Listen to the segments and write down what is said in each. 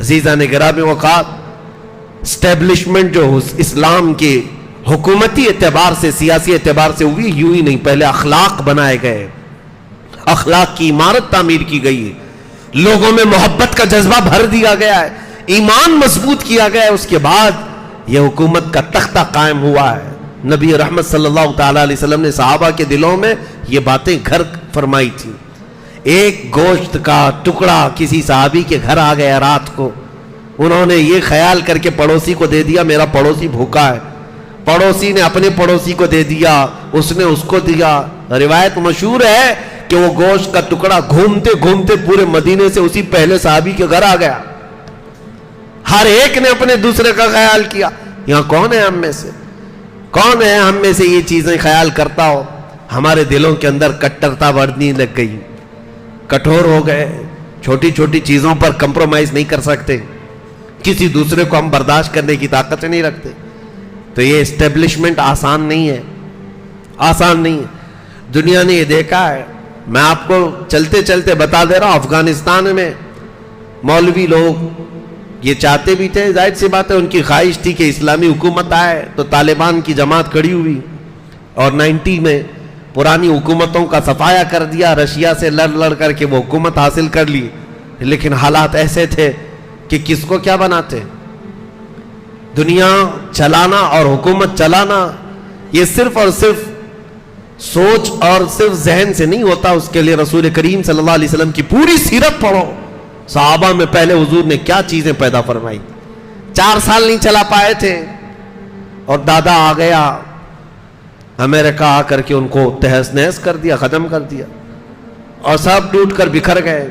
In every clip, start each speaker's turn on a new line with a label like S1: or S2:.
S1: عزیزان گرامی وقار، اسٹیبلشمنٹ جو اسلام کے حکومتی اعتبار سے، سیاسی اعتبار سے ہوئی، یوں ہی نہیں، پہلے اخلاق بنائے گئے، اخلاق کی عمارت تعمیر کی گئی ہے، لوگوں میں محبت کا جذبہ بھر دیا گیا ہے، ایمان مضبوط کیا گیا ہے، اس کے بعد یہ حکومت کا تختہ قائم ہوا ہے۔ نبی رحمت صلی اللہ تعالیٰ علیہ وسلم نے صحابہ کے دلوں میں یہ باتیں گھر فرمائی تھی۔ ایک گوشت کا ٹکڑا کسی صحابی کے گھر آ گیا رات کو، انہوں نے یہ خیال کر کے پڑوسی کو دے دیا میرا پڑوسی بھوکا ہے، پڑوسی نے اپنے پڑوسی کو دے دیا، اس نے اس کو دیا۔ روایت مشہور ہے کہ وہ گوشت کا ٹکڑا گھومتے گھومتے پورے مدینے سے اسی پہلے صحابی کے گھر آ گیا۔ ہر ایک نے اپنے دوسرے کا خیال کیا۔ یہاں کون ہے ہم میں سے، کون ہے ہم میں سے یہ چیزیں خیال کرتا ہو؟ ہمارے دلوں کے اندر کٹرتا بڑھنے لگ گئی، کٹھور ہو گئے، چھوٹی چھوٹی چیزوں پر کمپرومائز نہیں کر سکتے، کسی دوسرے کو ہم برداشت کرنے کی طاقت نہیں رکھتے۔ تو یہ اسٹیبلشمنٹ آسان نہیں ہے، آسان نہیں ہے۔ دنیا نے یہ دیکھا ہے، میں آپ کو چلتے چلتے بتا دے رہا ہوں، افغانستان میں مولوی لوگ یہ چاہتے بھی تھے، ظاہر سی بات ہے ان کی خواہش تھی کہ اسلامی حکومت آئے، تو طالبان کی جماعت کھڑی ہوئی اور 90 میں پرانی حکومتوں کا صفایا کر دیا، رشیا سے لڑ کر کے وہ حکومت حاصل کر لی۔ لیکن حالات ایسے تھے کہ کس کو کیا بناتے؟ دنیا چلانا اور حکومت چلانا یہ صرف اور صرف سوچ اور صرف ذہن سے نہیں ہوتا، اس کے لیے رسول کریم صلی اللہ علیہ وسلم کی پوری سیرت پڑھو۔ صحابہ میں پہلے حضور نے کیا چیزیں پیدا فرمائی، 4 سال نہیں چلا پائے تھے اور دادا آ گیا امریکہ، آ کر کے ان کو تہس نہس کر دیا، ختم کر دیا، اور سب ٹوٹ کر بکھر گئے۔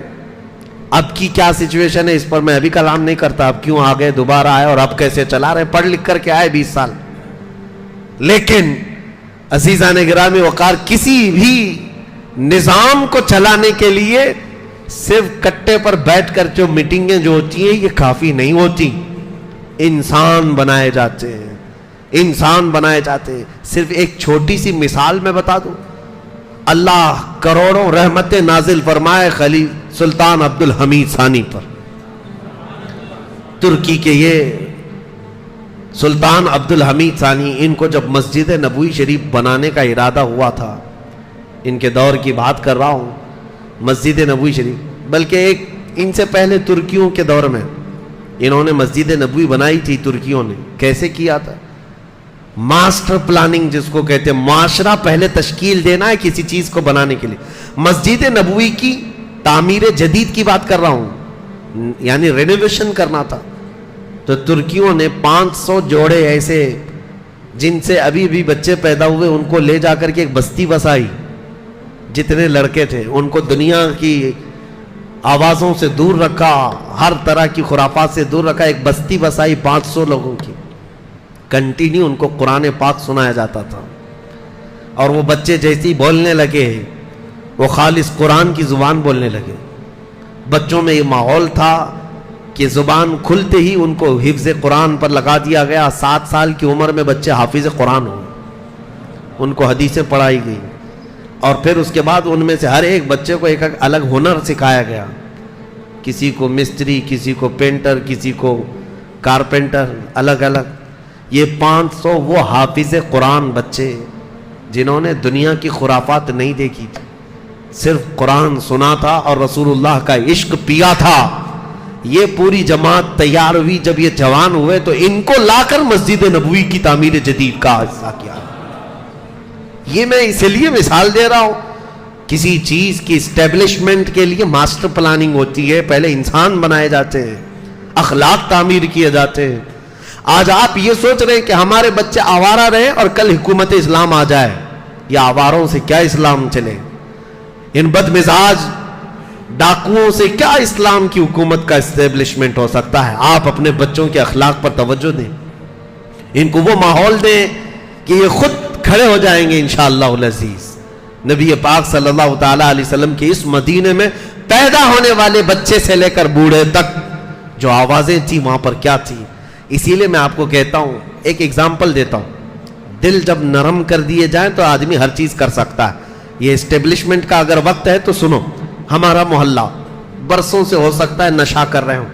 S1: اب کی کیا سچویشن ہے اس پر میں ابھی کلام نہیں کرتا، اب کیوں آ گئے، دوبارہ آئے اور اب کیسے چلا رہے، پڑھ لکھ کر کے آئے 20 سال۔ لیکن عزیزان گرامی وقار، کسی بھی نظام کو چلانے کے لیے صرف کٹے پر بیٹھ کر جو میٹنگیں جو ہوتی ہیں یہ کافی نہیں ہوتی، انسان بنائے جاتے ہیں، انسان بنائے جاتے ہیں۔ صرف ایک چھوٹی سی مثال میں بتا دوں، اللہ کروڑوں رحمتیں نازل فرمائے خلیفہ سلطان عبد الحمید ثانی پر۔ ترکی کے یہ سلطان عبد الحمید ثانی، ان کو جب مسجد نبوی شریف بنانے کا ارادہ ہوا تھا، ان کے دور کی بات کر رہا ہوں، مسجد نبوی شریف، بلکہ ایک ان سے پہلے ترکیوں کے دور میں انہوں نے مسجد نبوی بنائی تھی۔ ترکیوں نے کیسے کیا تھا؟ ماسٹر پلاننگ جس کو کہتے ہیں، معاشرہ پہلے تشکیل دینا ہے کسی چیز کو بنانے کے لیے۔ مسجد نبوی کی تعمیر جدید کی بات کر رہا ہوں، یعنی رینوویشن کرنا تھا، تو ترکیوں نے 500 جوڑے ایسے جن سے ابھی بھی بچے پیدا ہوئے ان کو لے جا کر کے ایک بستی بسائی، جتنے لڑکے تھے ان کو دنیا کی آوازوں سے دور رکھا، ہر طرح کی خرافات سے دور رکھا، ایک بستی بسائی 500 لوگوں کی، کنٹینیو ان کو قرآن پاک سنایا جاتا تھا، اور وہ بچے جیسے ہی بولنے لگے وہ خالص قرآن کی زبان بولنے لگے۔ بچوں میں یہ ماحول تھا کہ زبان کھلتے ہی ان کو حفظ قرآن پر لگا دیا گیا۔ 7 سال کی عمر میں بچے حافظ قرآن ہوئے، ان کو حدیثیں پڑھائی گئی، اور پھر اس کے بعد ان میں سے ہر ایک بچے کو ایک الگ ہنر سکھایا گیا، کسی کو مستری، کسی کو پینٹر، کسی کو کارپینٹر، الگ الگ۔ یہ 500 وہ حافظ قرآن بچے جنہوں نے دنیا کی خرافات نہیں دیکھی تھی، صرف قرآن سنا تھا اور رسول اللہ کا عشق پیا تھا۔ یہ پوری جماعت تیار ہوئی، جب یہ جوان ہوئے تو ان کو لا کر مسجد نبوی کی تعمیر جدید کا حصہ کیا۔ یہ میں اس لیے مثال دے رہا ہوں، کسی چیز کی اسٹیبلشمنٹ کے لیے ماسٹر پلاننگ ہوتی ہے، پہلے انسان بنائے جاتے ہیں، اخلاق تعمیر کیے جاتے ہیں۔ آج آپ یہ سوچ رہے ہیں کہ ہمارے بچے آوارہ رہے اور کل حکومت اسلام آ جائے، یا آواروں سے کیا اسلام چلے، ان بد مزاج ڈاکوؤں سے کیا اسلام کی حکومت کا اسٹیبلشمنٹ ہو سکتا ہے؟ آپ اپنے بچوں کے اخلاق پر توجہ دیں، ان کو وہ ماحول دیں کہ یہ خود کھڑے ہو جائیں گے انشاءاللہ العزیز۔ نبی پاک صلی اللہ تعالیٰ علیہ وسلم کے اس مدینے میں پیدا ہونے والے بچے سے لے کر بوڑھے تک جو آوازیں تھیں وہاں پر کیا تھی۔ اسی لیے میں آپ کو کہتا ہوں، ایک ایگزامپل دیتا ہوں، دل جب نرم کر دیے جائیں تو آدمی ہر چیز کر سکتا ہے۔ یہ اسٹیبلشمنٹ کا اگر وقت ہے تو سنو، ہمارا محلہ برسوں سے ہو سکتا ہے نشہ کر رہے ہوں،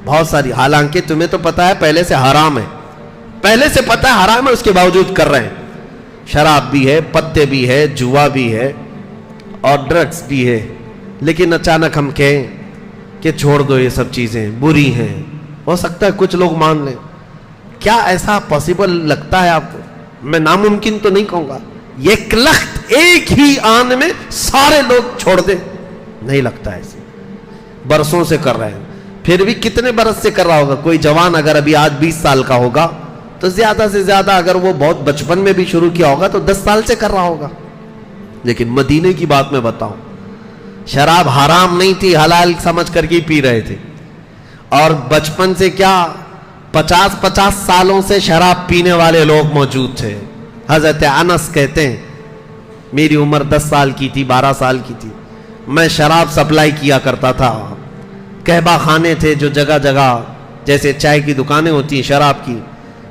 S1: بہت ساری. حالانکہ تمہیں تو پتا ہے پہلے سے حرام ہے, پہلے سے پتا ہے حرام ہے, اس کے باوجود کر رہے ہیں. شراب بھی ہے, پتے بھی ہے, جوا بھی ہے اور ڈرگس بھی ہے. لیکن اچانک ہم کہیں کہ چھوڑ دو یہ سب چیزیں بری ہیں. ہو سکتا ہے کچھ لوگ مان لیں. کیا ایسا پاسبل لگتا ہے آپ کو؟ میں ناممکن تو نہیں کہوں گا. ایک لخت ایک ہی آن میں سارے لوگ چھوڑ دیں, نہیں لگتا ایسے. برسوں سے کر رہے ہیں. پھر بھی کتنے برس سے کر رہا ہوگا؟ کوئی جوان اگر ابھی آج 20 سال کا ہوگا تو زیادہ سے زیادہ اگر وہ بہت بچپن میں بھی شروع کیا ہوگا تو 10 سال سے کر رہا ہوگا. لیکن مدینے کی بات میں بتاؤں, شراب حرام نہیں تھی, حلال سمجھ کر کے پی رہے تھے. اور بچپن سے کیا 50 سالوں سے شراب پینے والے لوگ موجود تھے. حضرت انس کہتے ہیں میری عمر 10 سال کی تھی, 12 سال کی تھی, میں شراب سپلائی کیا کرتا تھا. کہبہ خانے تھے جو جگہ جگہ, جیسے چائے کی دکانیں ہوتی ہیں شراب کی,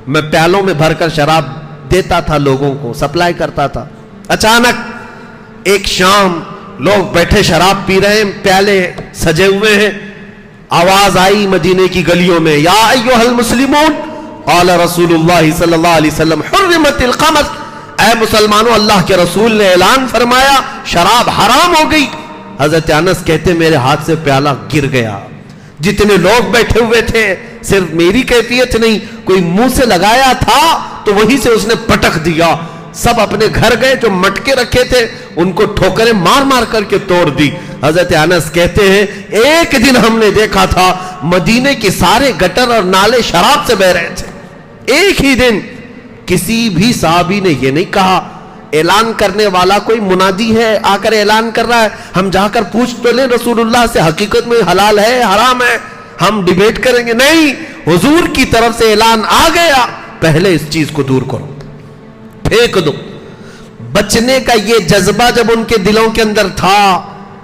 S1: میں پیالوں میں بھر کر شراب دیتا تھا, لوگوں کو سپلائی کرتا تھا. اچانک ایک شام لوگ بیٹھے شراب پی رہے ہیں, پیالے سجے ہوئے ہیں, آواز آئی مدینے کی گلیوں میں, یا ایھا المسلمون قال رسول اللہ صلی اللہ علیہ وسلم حرمت الخمر, اے مسلمانوں اللہ کے رسول نے اعلان فرمایا شراب حرام ہو گئی. حضرت انس کہتے میرے ہاتھ سے پیالہ گر گیا. جتنے لوگ بیٹھے ہوئے تھے, صرف میری کیفیت نہیں, کوئی منہ سے لگایا تھا تو وہیں سے اس نے پٹک دیا. سب اپنے گھر گئے, جو مٹکے رکھے تھے ان کو ٹھوکریں مار مار کر کے توڑ دی. حضرت انس کہتے ہیں ایک دن ہم نے دیکھا تھا مدینے کے سارے گٹر اور نالے شراب سے بہ رہے تھے. ایک ہی دن. کسی بھی صحابی نے یہ نہیں کہا اعلان کرنے والا کوئی منادی ہے آ کر اعلان کر رہا ہے, ہم جا کر پوچھ تو لیں رسول اللہ سے حقیقت میں حلال ہے حرام ہے, ہم ڈیبیٹ کریں گے. نہیں, حضور کی طرف سے اعلان آ گیا, پہلے اس چیز کو دور کرو, پھینک دو. بچنے کا یہ جذبہ جب ان کے دلوں کے اندر تھا,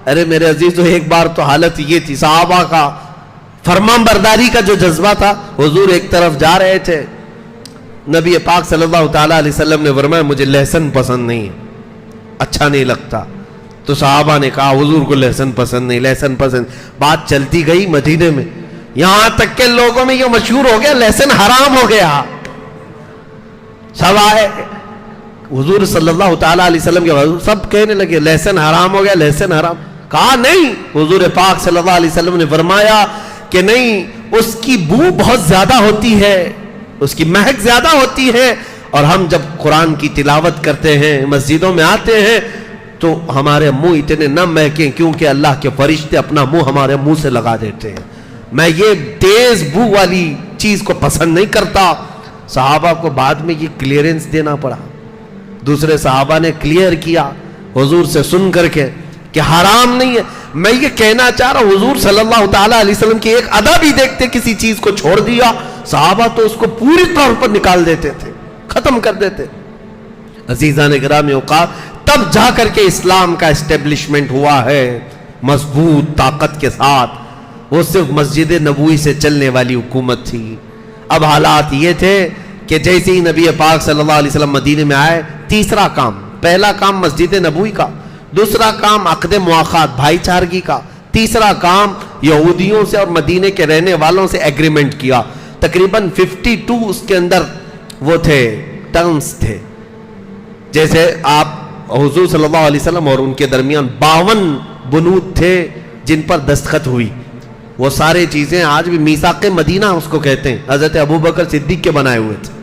S1: ارے میرے عزیزو ایک بار تو حالت یہ تھی صحابہ کا فرمان برداری کا جو جذبہ تھا. حضور ایک طرف جا رہے تھے, نبی پاک صلی اللہ تعالیٰ علیہ وسلم نے فرمایا مجھے لہسن پسند نہیں ہے, اچھا نہیں لگتا. تو صحابہ نے کہا حضور کو لہسن پسند نہیں, لہسن پسند. بات چلتی گئی مدینے میں, یہاں تک کہ لوگوں میں یہ مشہور ہو گیا لہسن حرام ہو گیا. سب آئے حضور صلی اللہ تعالیٰ علیہ وسلم کے حضور, سب کہنے لگے لہسن حرام ہو گیا, لہسن حرام. کہا نہیں, حضور پاک صلی اللہ علیہ وسلم نے فرمایا کہ نہیں, اس کی بو بہت زیادہ ہوتی ہے, اس کی مہک زیادہ ہوتی ہے, اور ہم جب قرآن کی تلاوت کرتے ہیں مسجدوں میں آتے ہیں تو ہمارے منہ اتنے نہ مہکیں کیونکہ اللہ کے فرشتے اپنا منہ ہمارے منہ سے لگا دیتے ہیں. میں یہ تیز بو والی چیز کو پسند نہیں کرتا. صحابہ کو بعد میں یہ کلیئرنس دینا پڑا, دوسرے صحابہ نے کلیئر کیا حضور سے سن کر کے کہ حرام نہیں ہے. میں یہ کہنا چاہ رہا ہوں حضور صلی اللہ تعالیٰ علیہ وسلم کی ایک ادا بھی دیکھتے, کسی چیز کو چھوڑ دیا, صحابہ تو اس کو پوری طور پر نکال دیتے تھے, ختم کر دیتے. عزیزان گرامی اوقات, تب جا کر کے اسلام کا اسٹیبلشمنٹ ہوا ہے مضبوط طاقت کے ساتھ. وہ صرف مسجد نبوی سے چلنے والی حکومت تھی. اب حالات یہ تھے کہ جیسے ہی نبی پاک صلی اللہ علیہ وسلم مدینے میں آئے, تیسرا کام, پہلا کام مسجد نبوی کا, دوسرا کام عقد مواخات بھائی چارگی کا, تیسرا کام یہودیوں سے اور مدینے کے رہنے والوں سے ایگریمنٹ کیا. تقریباً 52 اس کے اندر وہ تھے ٹرمز تھے. جیسے آپ حضور صلی اللہ علیہ وسلم اور ان کے درمیان 52 بنود تھے جن پر دستخط ہوئی. وہ سارے چیزیں آج بھی میثاق مدینہ اس کو کہتے ہیں, حضرت ابوبکر صدیق کے بنائے ہوئے تھے.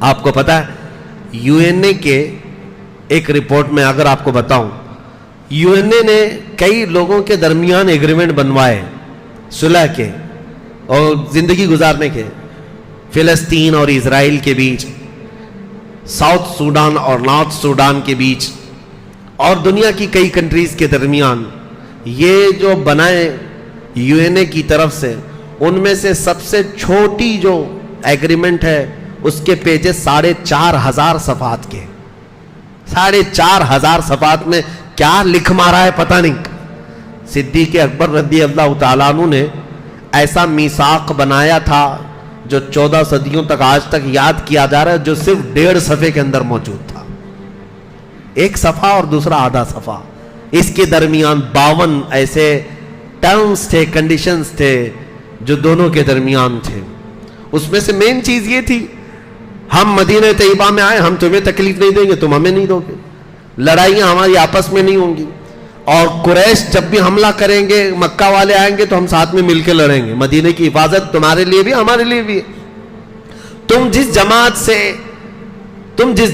S1: آپ کو پتا ہے یو این اے کے ایک رپورٹ میں اگر آپ کو بتاؤں, یو این اے نے کئی لوگوں کے درمیان ایگریمنٹ بنوائے صلح کے اور زندگی گزارنے کے, فلسطین اور اسرائیل کے بیچ, ساؤتھ سوڈان اور نارتھ سوڈان کے بیچ, اور دنیا کی کئی کنٹریز کے درمیان. یہ جو بنائے یو این اے کی طرف سے, ان میں سے سب سے چھوٹی جو ایگریمنٹ ہے اس کے پیجز 4,500 صفحات کے. 4,500 صفحات میں کیا لکھ مارا ہے پتہ نہیں. صدیق اکبر رضی اللہ تعالیٰ عنہ نے ایسا میثاق بنایا تھا جو 14 صدیوں تک آج تک یاد کیا جا رہا ہے, جو صرف 1.5 صفحے کے اندر موجود تھا. ایک صفحہ اور دوسرا آدھا صفحہ, اس کے درمیان 52 ایسے ٹرمز تھے, کنڈیشنز تھے جو دونوں کے درمیان تھے. اس میں سے مین چیز یہ تھی ہم مدینہ طیبہ میں آئے, ہم تمہیں تکلیف نہیں دیں گے, تم ہمیں نہیں دو گے, لڑائیاں ہماری آپس میں نہیں ہوں گی, اور قریش جب بھی حملہ کریں گے مکہ والے آئیں گے تو ہم ساتھ میں مل کے لڑیں گے, مدینہ کی حفاظت تمہارے لیے بھی ہمارے لیے بھی ہے. تم جس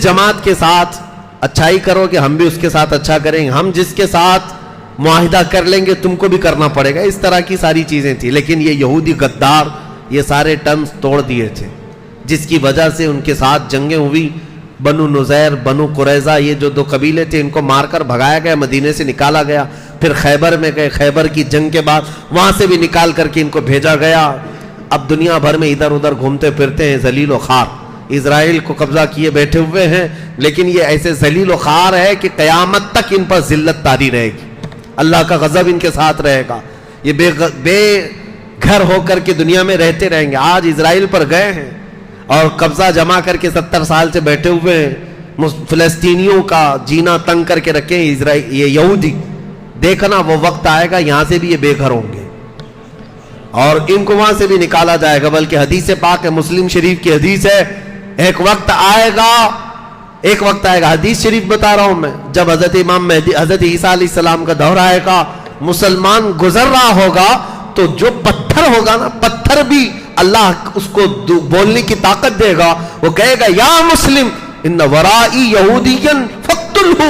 S1: جماعت کے ساتھ اچھائی کرو گے ہم بھی اس کے ساتھ اچھا کریں گے, ہم جس کے ساتھ معاہدہ کر لیں گے تم کو بھی کرنا پڑے گا. اس طرح کی ساری چیزیں تھی. لیکن یہ یہودی غدار یہ سارے ٹرمز توڑ دیے تھے, جس کی وجہ سے ان کے ساتھ جنگیں ہوئی. بنو نذیر, بنو قریظہ, یہ جو 2 قبیلے تھے ان کو مار کر بھگایا گیا, مدینے سے نکالا گیا. پھر خیبر میں گئے, خیبر کی جنگ کے بعد وہاں سے بھی نکال کر کے ان کو بھیجا گیا. اب دنیا بھر میں ادھر ادھر گھومتے پھرتے ہیں ذلیل و خوار, اسرائیل کو قبضہ کیے بیٹھے ہوئے ہیں. لیکن یہ ایسے ذلیل و خوار ہے کہ قیامت تک ان پر ذلت طاری رہے گی, اللہ کا غضب ان کے ساتھ رہے گا. یہ بے گھر ہو کر کے دنیا میں رہتے رہیں گے. آج اسرائیل پر گئے ہیں اور قبضہ جما کر کے 70 سال سے بیٹھے ہوئے ہیں, فلسطینیوں کا جینا تنگ کر کے رکھے ہیں یہ یہودی. دیکھنا وہ وقت آئے گا یہاں سے بھی یہ بے گھر ہوں گے اور ان کو وہاں سے بھی نکالا جائے گا. بلکہ حدیث پاک ہے, مسلم شریف کی حدیث ہے, ایک وقت آئے گا, حدیث شریف بتا رہا ہوں میں, جب حضرت امام مہدی حضرت عیسیٰ علیہ السلام کا دور آئے گا, مسلمان گزر رہا ہوگا تو جو پتھر ہوگا نا, پتھر بھی اللہ اس کو بولنے کی طاقت دے گا. وہ کہے گا یا مسلم ان ورائی یہودیا فاقتلہ,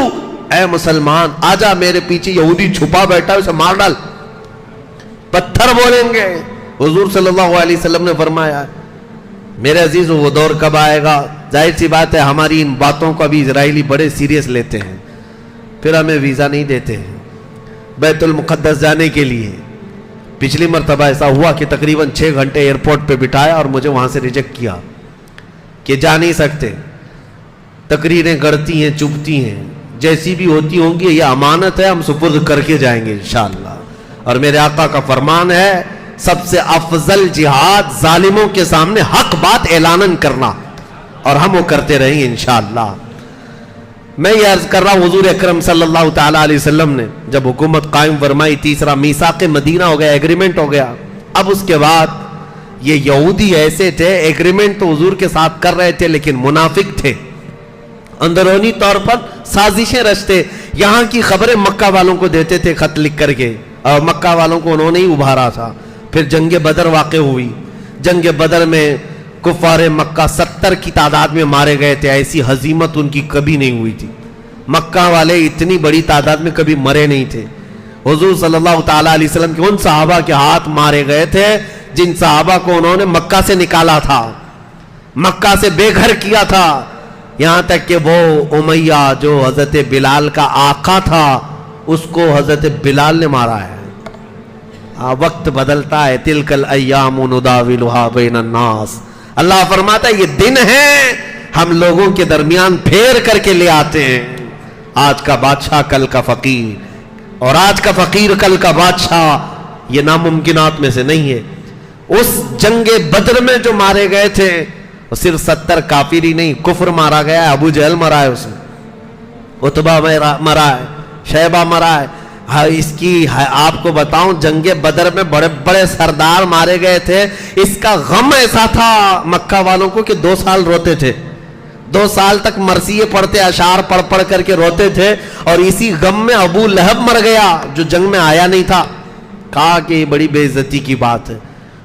S1: اے مسلمان آجا میرے پیچھے یہودی چھپا بیٹھا ہے اسے مار ڈال. پتھر بولیں گے. حضور صلی اللہ علیہ وسلم نے فرمایا میرے عزیز وہ دور کب آئے گا؟ ظاہر سی بات ہے ہماری ان باتوں کو ابھی اسرائیلی بڑے سیریس لیتے ہیں, پھر ہمیں ویزا نہیں دیتے ہیں بیت المقدس جانے کے لیے. پچھلی مرتبہ ایسا ہوا کہ تقریباً 6 گھنٹے ایئرپورٹ پہ بٹھایا اور مجھے وہاں سے ریجیکٹ کیا کہ جا نہیں سکتے. تقریریں گڑتی ہیں, چبھتی ہیں, جیسی بھی ہوتی ہوں گی یہ امانت ہے, ہم سپرد کر کے جائیں گے انشاءاللہ. اور میرے آقا کا فرمان ہے سب سے افضل جہاد ظالموں کے سامنے حق بات اعلانن کرنا, اور ہم وہ کرتے رہیں گے انشاءاللہ. میں یہ عرض کر رہا ہوں حضور اکرم صلی اللہ تعالیٰ علیہ وسلم نے جب حکومت قائم فرمائی, تیسرا میثاق مدینہ ہو گیا, ایگریمنٹ ہو گیا. اب اس کے بعد یہ یہودی ایسے تھے, ایگریمنٹ تو حضور کے ساتھ کر رہے تھے لیکن منافق تھے, اندرونی طور پر سازشیں رچتے. یہاں کی خبریں مکہ والوں کو دیتے تھے خط لکھ کر کے, اور مکہ والوں کو انہوں نے ہی ابھارا تھا. پھر جنگ بدر واقع ہوئی. جنگ بدر میں کفار مکہ 70 کی تعداد میں مارے گئے تھے. ایسی ہزیمت ان کی کبھی نہیں ہوئی تھی. مکہ والے اتنی بڑی تعداد میں کبھی مرے نہیں تھے. حضور صلی اللہ تعالیٰ علیہ وسلم کے ان صحابہ کے ہاتھ مارے گئے تھے جن صحابہ کو انہوں نے مکہ سے نکالا تھا, مکہ سے بے گھر کیا تھا. یہاں تک کہ وہ امیہ جو حضرت بلال کا آقا تھا اس کو حضرت بلال نے مارا ہے. وقت بدلتا ہے, تلک الایام نداولها بین الناس. اللہ فرماتا ہے یہ دن ہے ہم لوگوں کے درمیان پھیر کر کے لے آتے ہیں. آج کا بادشاہ کل کا فقیر, اور آج کا فقیر کل کا بادشاہ, یہ ناممکنات میں سے نہیں ہے. اس جنگ بدر میں جو مارے گئے تھے صرف 70 کافر ہی نہیں, کفر مارا گیا ہے, ابو جہل مرا ہے, اس میں عتبہ مرا ہے, شیبہ مرا ہے. اس کی آپ کو بتاؤں جنگ بدر میں بڑے بڑے سردار مارے گئے تھے. اس کا غم ایسا تھا مکہ والوں کو کہ 2 سال روتے تھے, 2 سال تک مرثیے پڑھتے, اشعار پڑھ پڑھ کر کے روتے تھے. اور اسی غم میں ابو لہب مر گیا جو جنگ میں آیا نہیں تھا. کہا کہ یہ بڑی بے عزتی کی بات ہے,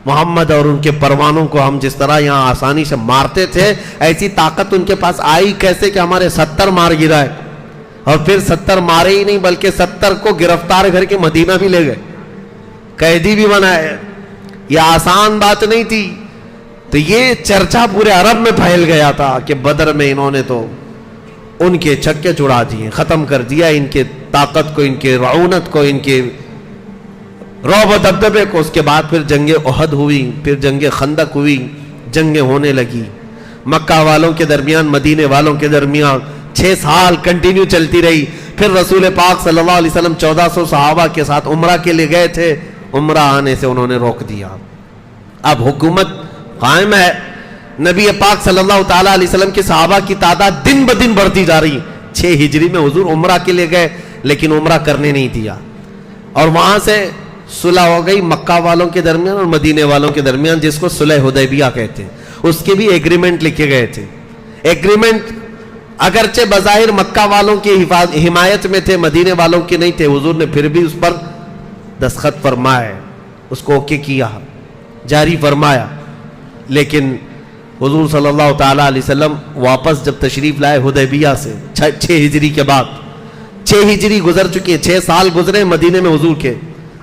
S1: محمد اور ان کے پروانوں کو ہم جس طرح یہاں آسانی سے مارتے تھے ایسی طاقت ان کے پاس آئی کیسے کہ ہمارے 70 مار گرائے. اور پھر 70 مارے ہی نہیں بلکہ 70 کو گرفتار کر کے مدینہ بھی لے گئے, قیدی بھی بنائے. یہ آسان بات نہیں تھی. تو یہ چرچا پورے عرب میں پھیل گیا تھا کہ بدر میں انہوں نے تو ان کے چھکے چھڑا دیے, ختم کر دیا ان کے طاقت کو, ان کے رعونت کو, ان کے رعب و دبدبے کو. اس کے بعد پھر جنگ احد ہوئی, پھر جنگ خندق ہوئی, جنگیں ہونے لگی مکہ والوں کے درمیان, مدینے والوں کے درمیان. 6 سال کنٹینیو چلتی رہی. پھر رسول پاک صلی اللہ علیہ وسلم 1400 صحابہ کے ساتھ عمرہ کے لیے گئے تھے, عمرہ آنے سے انہوں نے روک دیا. اب حکومت قائم ہے. نبی پاک صلی اللہ تعالیٰ علیہ وسلم کے صحابہ کی تعداد دن بدن بڑھتی جا رہی. 6 ہجری میں حضور عمرہ کے لیے گئے لیکن عمرہ کرنے نہیں دیا, اور وہاں سے صلح ہو گئی مکہ والوں کے درمیان اور مدینے والوں کے درمیان، جس کو صلح حدیبیہ کہتے ہیں. اس کے بھی ایگریمنٹ لکھے گئے تھے. ایگریمنٹ اگرچہ بظاہر مکہ والوں کی حمایت میں تھے، مدینے والوں کے نہیں تھے، حضور نے پھر بھی اس پر دستخط فرمائے، اس کو اوکے کیا، جاری فرمایا. لیکن حضور صلی اللہ تعالیٰ علیہ وسلم واپس جب تشریف لائے حدیبیہ سے 6 ہجری کے بعد، 6 ہجری گزر چکی ہے، 6 سال گزرے مدینے میں حضور کے.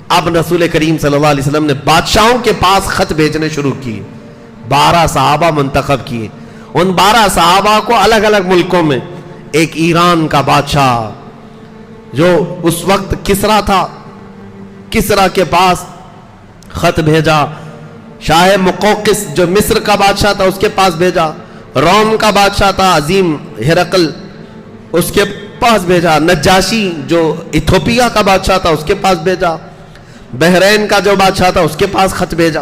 S1: اب رسول کریم صلی اللہ علیہ وسلم نے بادشاہوں کے پاس خط بھیجنے شروع کیے. 12 صحابہ منتخب کیے. ان 12 صحابہ کو الگ الگ ملکوں میں، ایک ایران کا بادشاہ جو اس وقت کسرا تھا، کسرا کے پاس خط بھیجا. شاہ مقوقس جو مصر کا بادشاہ تھا اس کے پاس بھیجا. روم کا بادشاہ تھا عظیم ہرقل، اس کے پاس بھیجا. نجاشی جو ایتھوپیا کا بادشاہ تھا اس کے پاس بھیجا. بحرین کا جو بادشاہ تھا اس کے پاس خط بھیجا.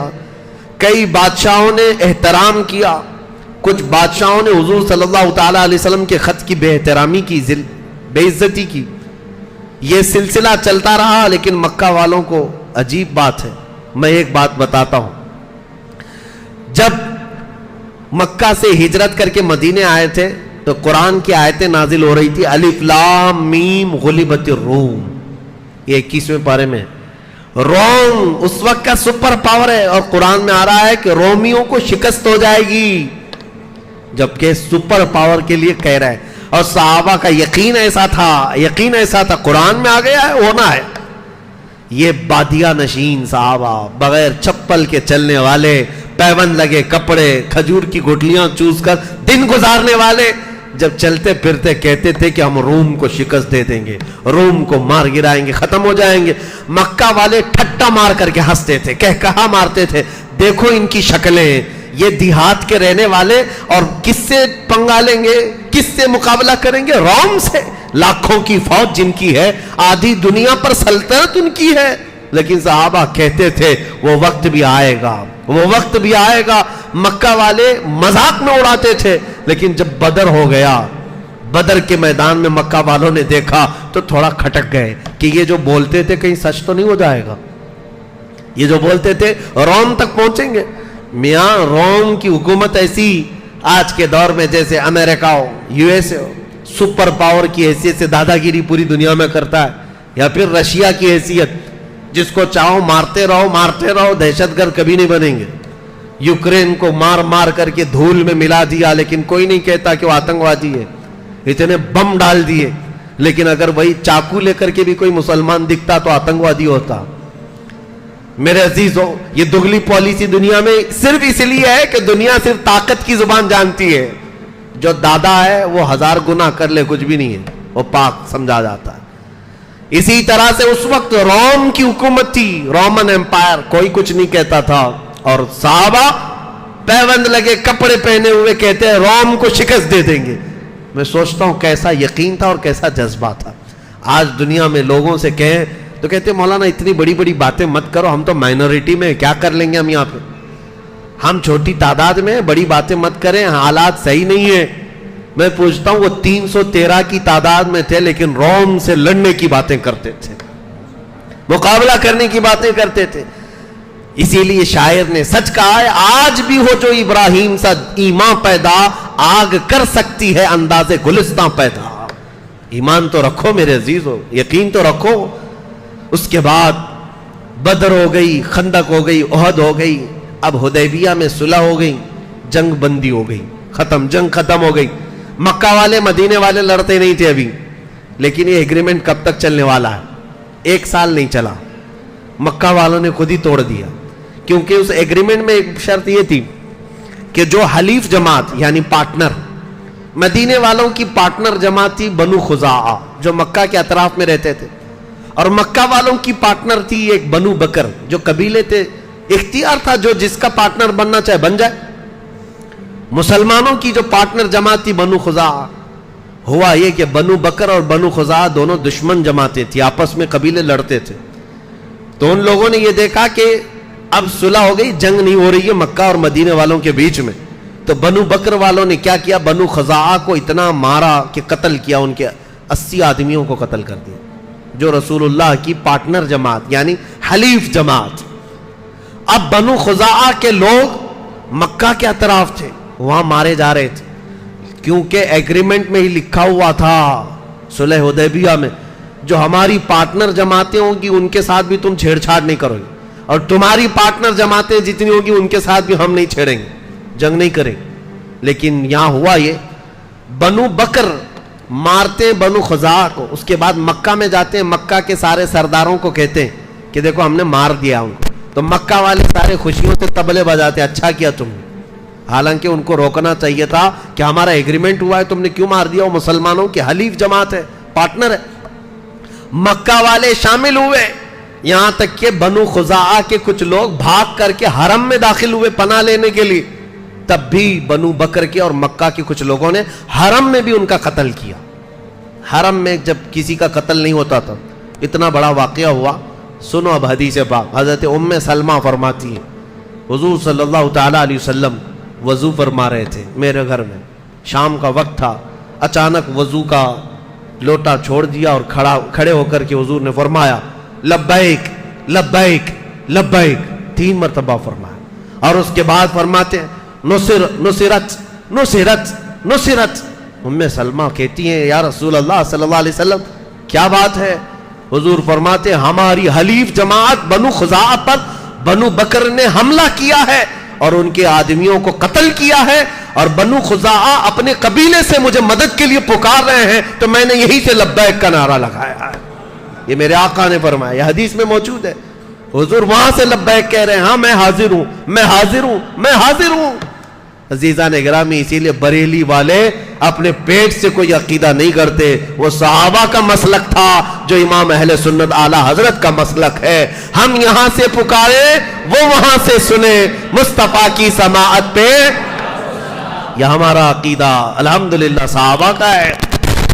S1: کئی بادشاہوں نے احترام کیا، کچھ بادشاہوں نے حضور صلی اللہ تعالیٰ علیہ وسلم کے خط کی بے احترامی کی، بے عزتی کی. یہ سلسلہ چلتا رہا. لیکن مکہ والوں کو عجیب بات ہے، میں ایک بات بتاتا ہوں. جب مکہ سے ہجرت کر کے مدینے آئے تھے تو قرآن کی آیتیں نازل ہو رہی تھی. الف لام میم غلبت الروم، یہ 21ویں پارے میں. روم اس وقت کا سپر پاور ہے اور قرآن میں آ رہا ہے کہ رومیوں کو شکست ہو جائے گی، جبکہ سپر پاور کے لیے کہہ رہا ہے. اور صحابہ کا یقین ایسا تھا، قرآن میں آ گیا ہے، ہونا ہے. یہ بادیہ نشین صحابہ، بغیر چپل کے چلنے والے، پیوند لگے کپڑے، کھجور کی گٹلیاں چوس کر دن گزارنے والے، جب چلتے پھرتے کہتے تھے کہ ہم روم کو شکست دے دیں گے، روم کو مار گرائیں گے، ختم ہو جائیں گے. مکہ والے ٹھٹا مار کر کے ہنستے تھے، کہا مارتے تھے، دیکھو ان کی شکلیں، یہ دیہات کے رہنے والے، اور کس سے پنگا لیں گے، کس سے مقابلہ کریں گے؟ روم سے. لاکھوں کی فوج جن کی ہے، آدھی دنیا پر سلطنت ان کی ہے. لیکن صحابہ کہتے تھے وہ وقت بھی آئے گا، وہ وقت بھی آئے گا. مکہ والے مذاق میں اڑاتے تھے. لیکن جب بدر ہو گیا، بدر کے میدان میں مکہ والوں نے دیکھا تو تھوڑا کھٹک گئے کہ یہ جو بولتے تھے کہیں سچ تو نہیں ہو جائے گا. یہ جو بولتے تھے روم تک پہنچیں گے. میاں روم کی حکومت ایسی آج کے دور میں جیسے امریکہ ہو، یو ایس اے ہو، سپر پاور کی حیثیت سے دادا گیری پوری دنیا میں کرتا ہے، یا پھر رشیا کی حیثیت، جس کو چاہو مارتے رہو، دہشت گرد کبھی نہیں بنیں گے. یوکرین کو مار مار کر کے دھول میں ملا دیا، لیکن کوئی نہیں کہتا کہ وہ آتنکوادی ہے. اتنے بم ڈال دیے، لیکن اگر وہی چاقو لے کر کے بھی کوئی مسلمان دکھتا تو آتنکوادی ہوتا. میرے عزیزو، یہ دگلی پالیسی دنیا میں صرف اس لیے ہے کہ دنیا صرف طاقت کی زبان جانتی ہے. جو دادا ہے وہ 1000 گناہ کر لے کچھ بھی نہیں ہے، وہ پاک سمجھا جاتا ہے. اسی طرح سے اس وقت روم کی حکومت تھی، رومن امپائر، کوئی کچھ نہیں کہتا تھا. اور صحابہ پیوند لگے کپڑے پہنے ہوئے کہتے ہیں روم کو شکست دے دیں گے. میں سوچتا ہوں کیسا یقین تھا اور کیسا جذبہ تھا. آج دنیا میں لوگوں سے کہیں تو کہتے ہیں مولانا اتنی بڑی بڑی باتیں مت کرو، ہم تو مائنورٹی میں، کیا کر لیں گے ہم یہاں پہ، ہم چھوٹی تعداد میں، بڑی باتیں مت کریں، حالات صحیح نہیں ہیں. میں پوچھتا ہوں وہ 313 کی تعداد میں تھے لیکن روم سے لڑنے کی باتیں کرتے تھے، مقابلہ کرنے کی باتیں کرتے تھے. اسی لیے شاعر نے سچ کہا ہے، آج بھی ہو جو ابراہیم سا ایمان پیدا، آگ کر سکتی ہے انداز گلستان پیدا. ایمان تو رکھو میرے عزیزو، یقین تو رکھو. اس کے بعد بدر ہو گئی، خندق ہو گئی، احد ہو گئی. اب حدیبیہ میں صلح ہو گئی، جنگ بندی ہو گئی، جنگ ختم ہو گئی. مکہ والے مدینے والے لڑتے نہیں تھے ابھی. لیکن یہ ایگریمنٹ کب تک چلنے والا ہے؟ 1 سال نہیں چلا، مکہ والوں نے خود ہی توڑ دیا. کیونکہ اس ایگریمنٹ میں ایک شرط یہ تھی کہ جو حلیف جماعت یعنی پارٹنر، مدینے والوں کی پارٹنر جماعت تھی بنو خزاعہ جو مکہ کے اطراف میں رہتے تھے، اور مکہ والوں کی پارٹنر تھی ایک بنو بکر جو قبیلے تھے. اختیار تھا جو جس کا پارٹنر بننا چاہے بن جائے. مسلمانوں کی جو پارٹنر جماعت تھی بنو خزاعہ. ہوا یہ کہ بنو بکر اور بنو خزاعہ دونوں دشمن جماعتیں تھی، آپس میں قبیلے لڑتے تھے. تو ان لوگوں نے یہ دیکھا کہ اب صلح ہو گئی، جنگ نہیں ہو رہی ہے مکہ اور مدینے والوں کے بیچ میں. تو بنو بکر والوں نے کیا کیا، بنو خزاعہ کو اتنا مارا کہ قتل کیا، ان کے 80 آدمیوں کو قتل کر دیا جو رسول اللہ کی پارٹنر جماعت یعنی حلیف جماعت. اب بنو خزاعہ کے لوگ مکہ کے اطراف تھے, وہاں مارے جا رہے تھے, کیونکہ ایگریمنٹ میں ہی لکھا ہوا تھا صلح حدیبیہ میں, جو ہماری پارٹنر جماعتیں ہوں گی ان کے ساتھ بھی تم چھیڑ چھاڑ نہیں کرو گے, اور تمہاری پارٹنر جماعتیں جتنی ہوگی ان کے ساتھ بھی ہم نہیں چھیڑیں گے, جنگ نہیں کریں. لیکن یہاں ہوا یہ, بنو بکر مارتے ہیں بنو خزاعہ کو, اس کے بعد مکہ میں جاتے ہیں, مکہ کے سارے سرداروں کو کہتے ہیں کہ دیکھو ہم نے مار دیا ان کو. تو مکہ والے سارے خوشیوں سے طبلے بجاتے, اچھا کیا تم نے, حالانکہ ان کو روکنا چاہیے تھا کہ ہمارا ایگریمنٹ ہوا ہے, تم نے کیوں مار دیا, وہ مسلمانوں کی حلیف جماعت ہے, پارٹنر ہے. مکہ والے شامل ہوئے, یہاں تک کہ بنو خزاعہ کے کچھ لوگ بھاگ کر کے حرم میں داخل ہوئے پناہ لینے کے لیے, تب بھی بنو بکر کے اور مکہ کے کچھ لوگوں نے حرم میں بھی ان کا قتل کیا. حرم میں جب کسی کا قتل نہیں ہوتا تھا, اتنا بڑا واقعہ ہوا. سنو اب حدیث پاک. حضرت ام سلمہ فرماتی ہیں حضور صلی اللہ تعالی علیہ وسلم وضو فرما رہے تھے میرے گھر میں, شام کا وقت تھا, اچانک وضو کا لوٹا چھوڑ دیا اور کھڑے ہو کر کے حضور نے فرمایا لبیک لبیک لبیک, 3 مرتبہ فرمایا, اور اس کے بعد فرماتے ہیں نصرت نصرت نصرت. ام سلمہ کہتی ہیں یا رسول اللہ صلی اللہ علیہ وسلم کیا بات ہے؟ حضور فرماتے ہیں ہماری حلیف جماعت بنو خزاعہ پر بنو بکر نے حملہ کیا ہے اور ان کے آدمیوں کو قتل کیا ہے, اور بنو خزاعہ اپنے قبیلے سے مجھے مدد کے لیے پکار رہے ہیں, تو میں نے یہی سے لبیک کا نعرہ لگایا ہے. یہ میرے آقا نے فرمایا, یہ حدیث میں موجود ہے. حضور وہاں سے لبیک کہہ رہے ہیں, ہاں میں حاضر ہوں, میں حاضر ہوں, میں حاضر ہوں. عزیزان گرامی, اسی لیے بریلی والے اپنے پیٹ سے کوئی عقیدہ نہیں کرتے, وہ صحابہ کا مسلک تھا جو امام اہل سنت اعلی حضرت کا مسلک ہے. ہم یہاں سے پکارے, وہ وہاں سے سنے, مصطفیٰ کی سماعت پہ یہ ہمارا عقیدہ الحمدللہ صحابہ کا ہے.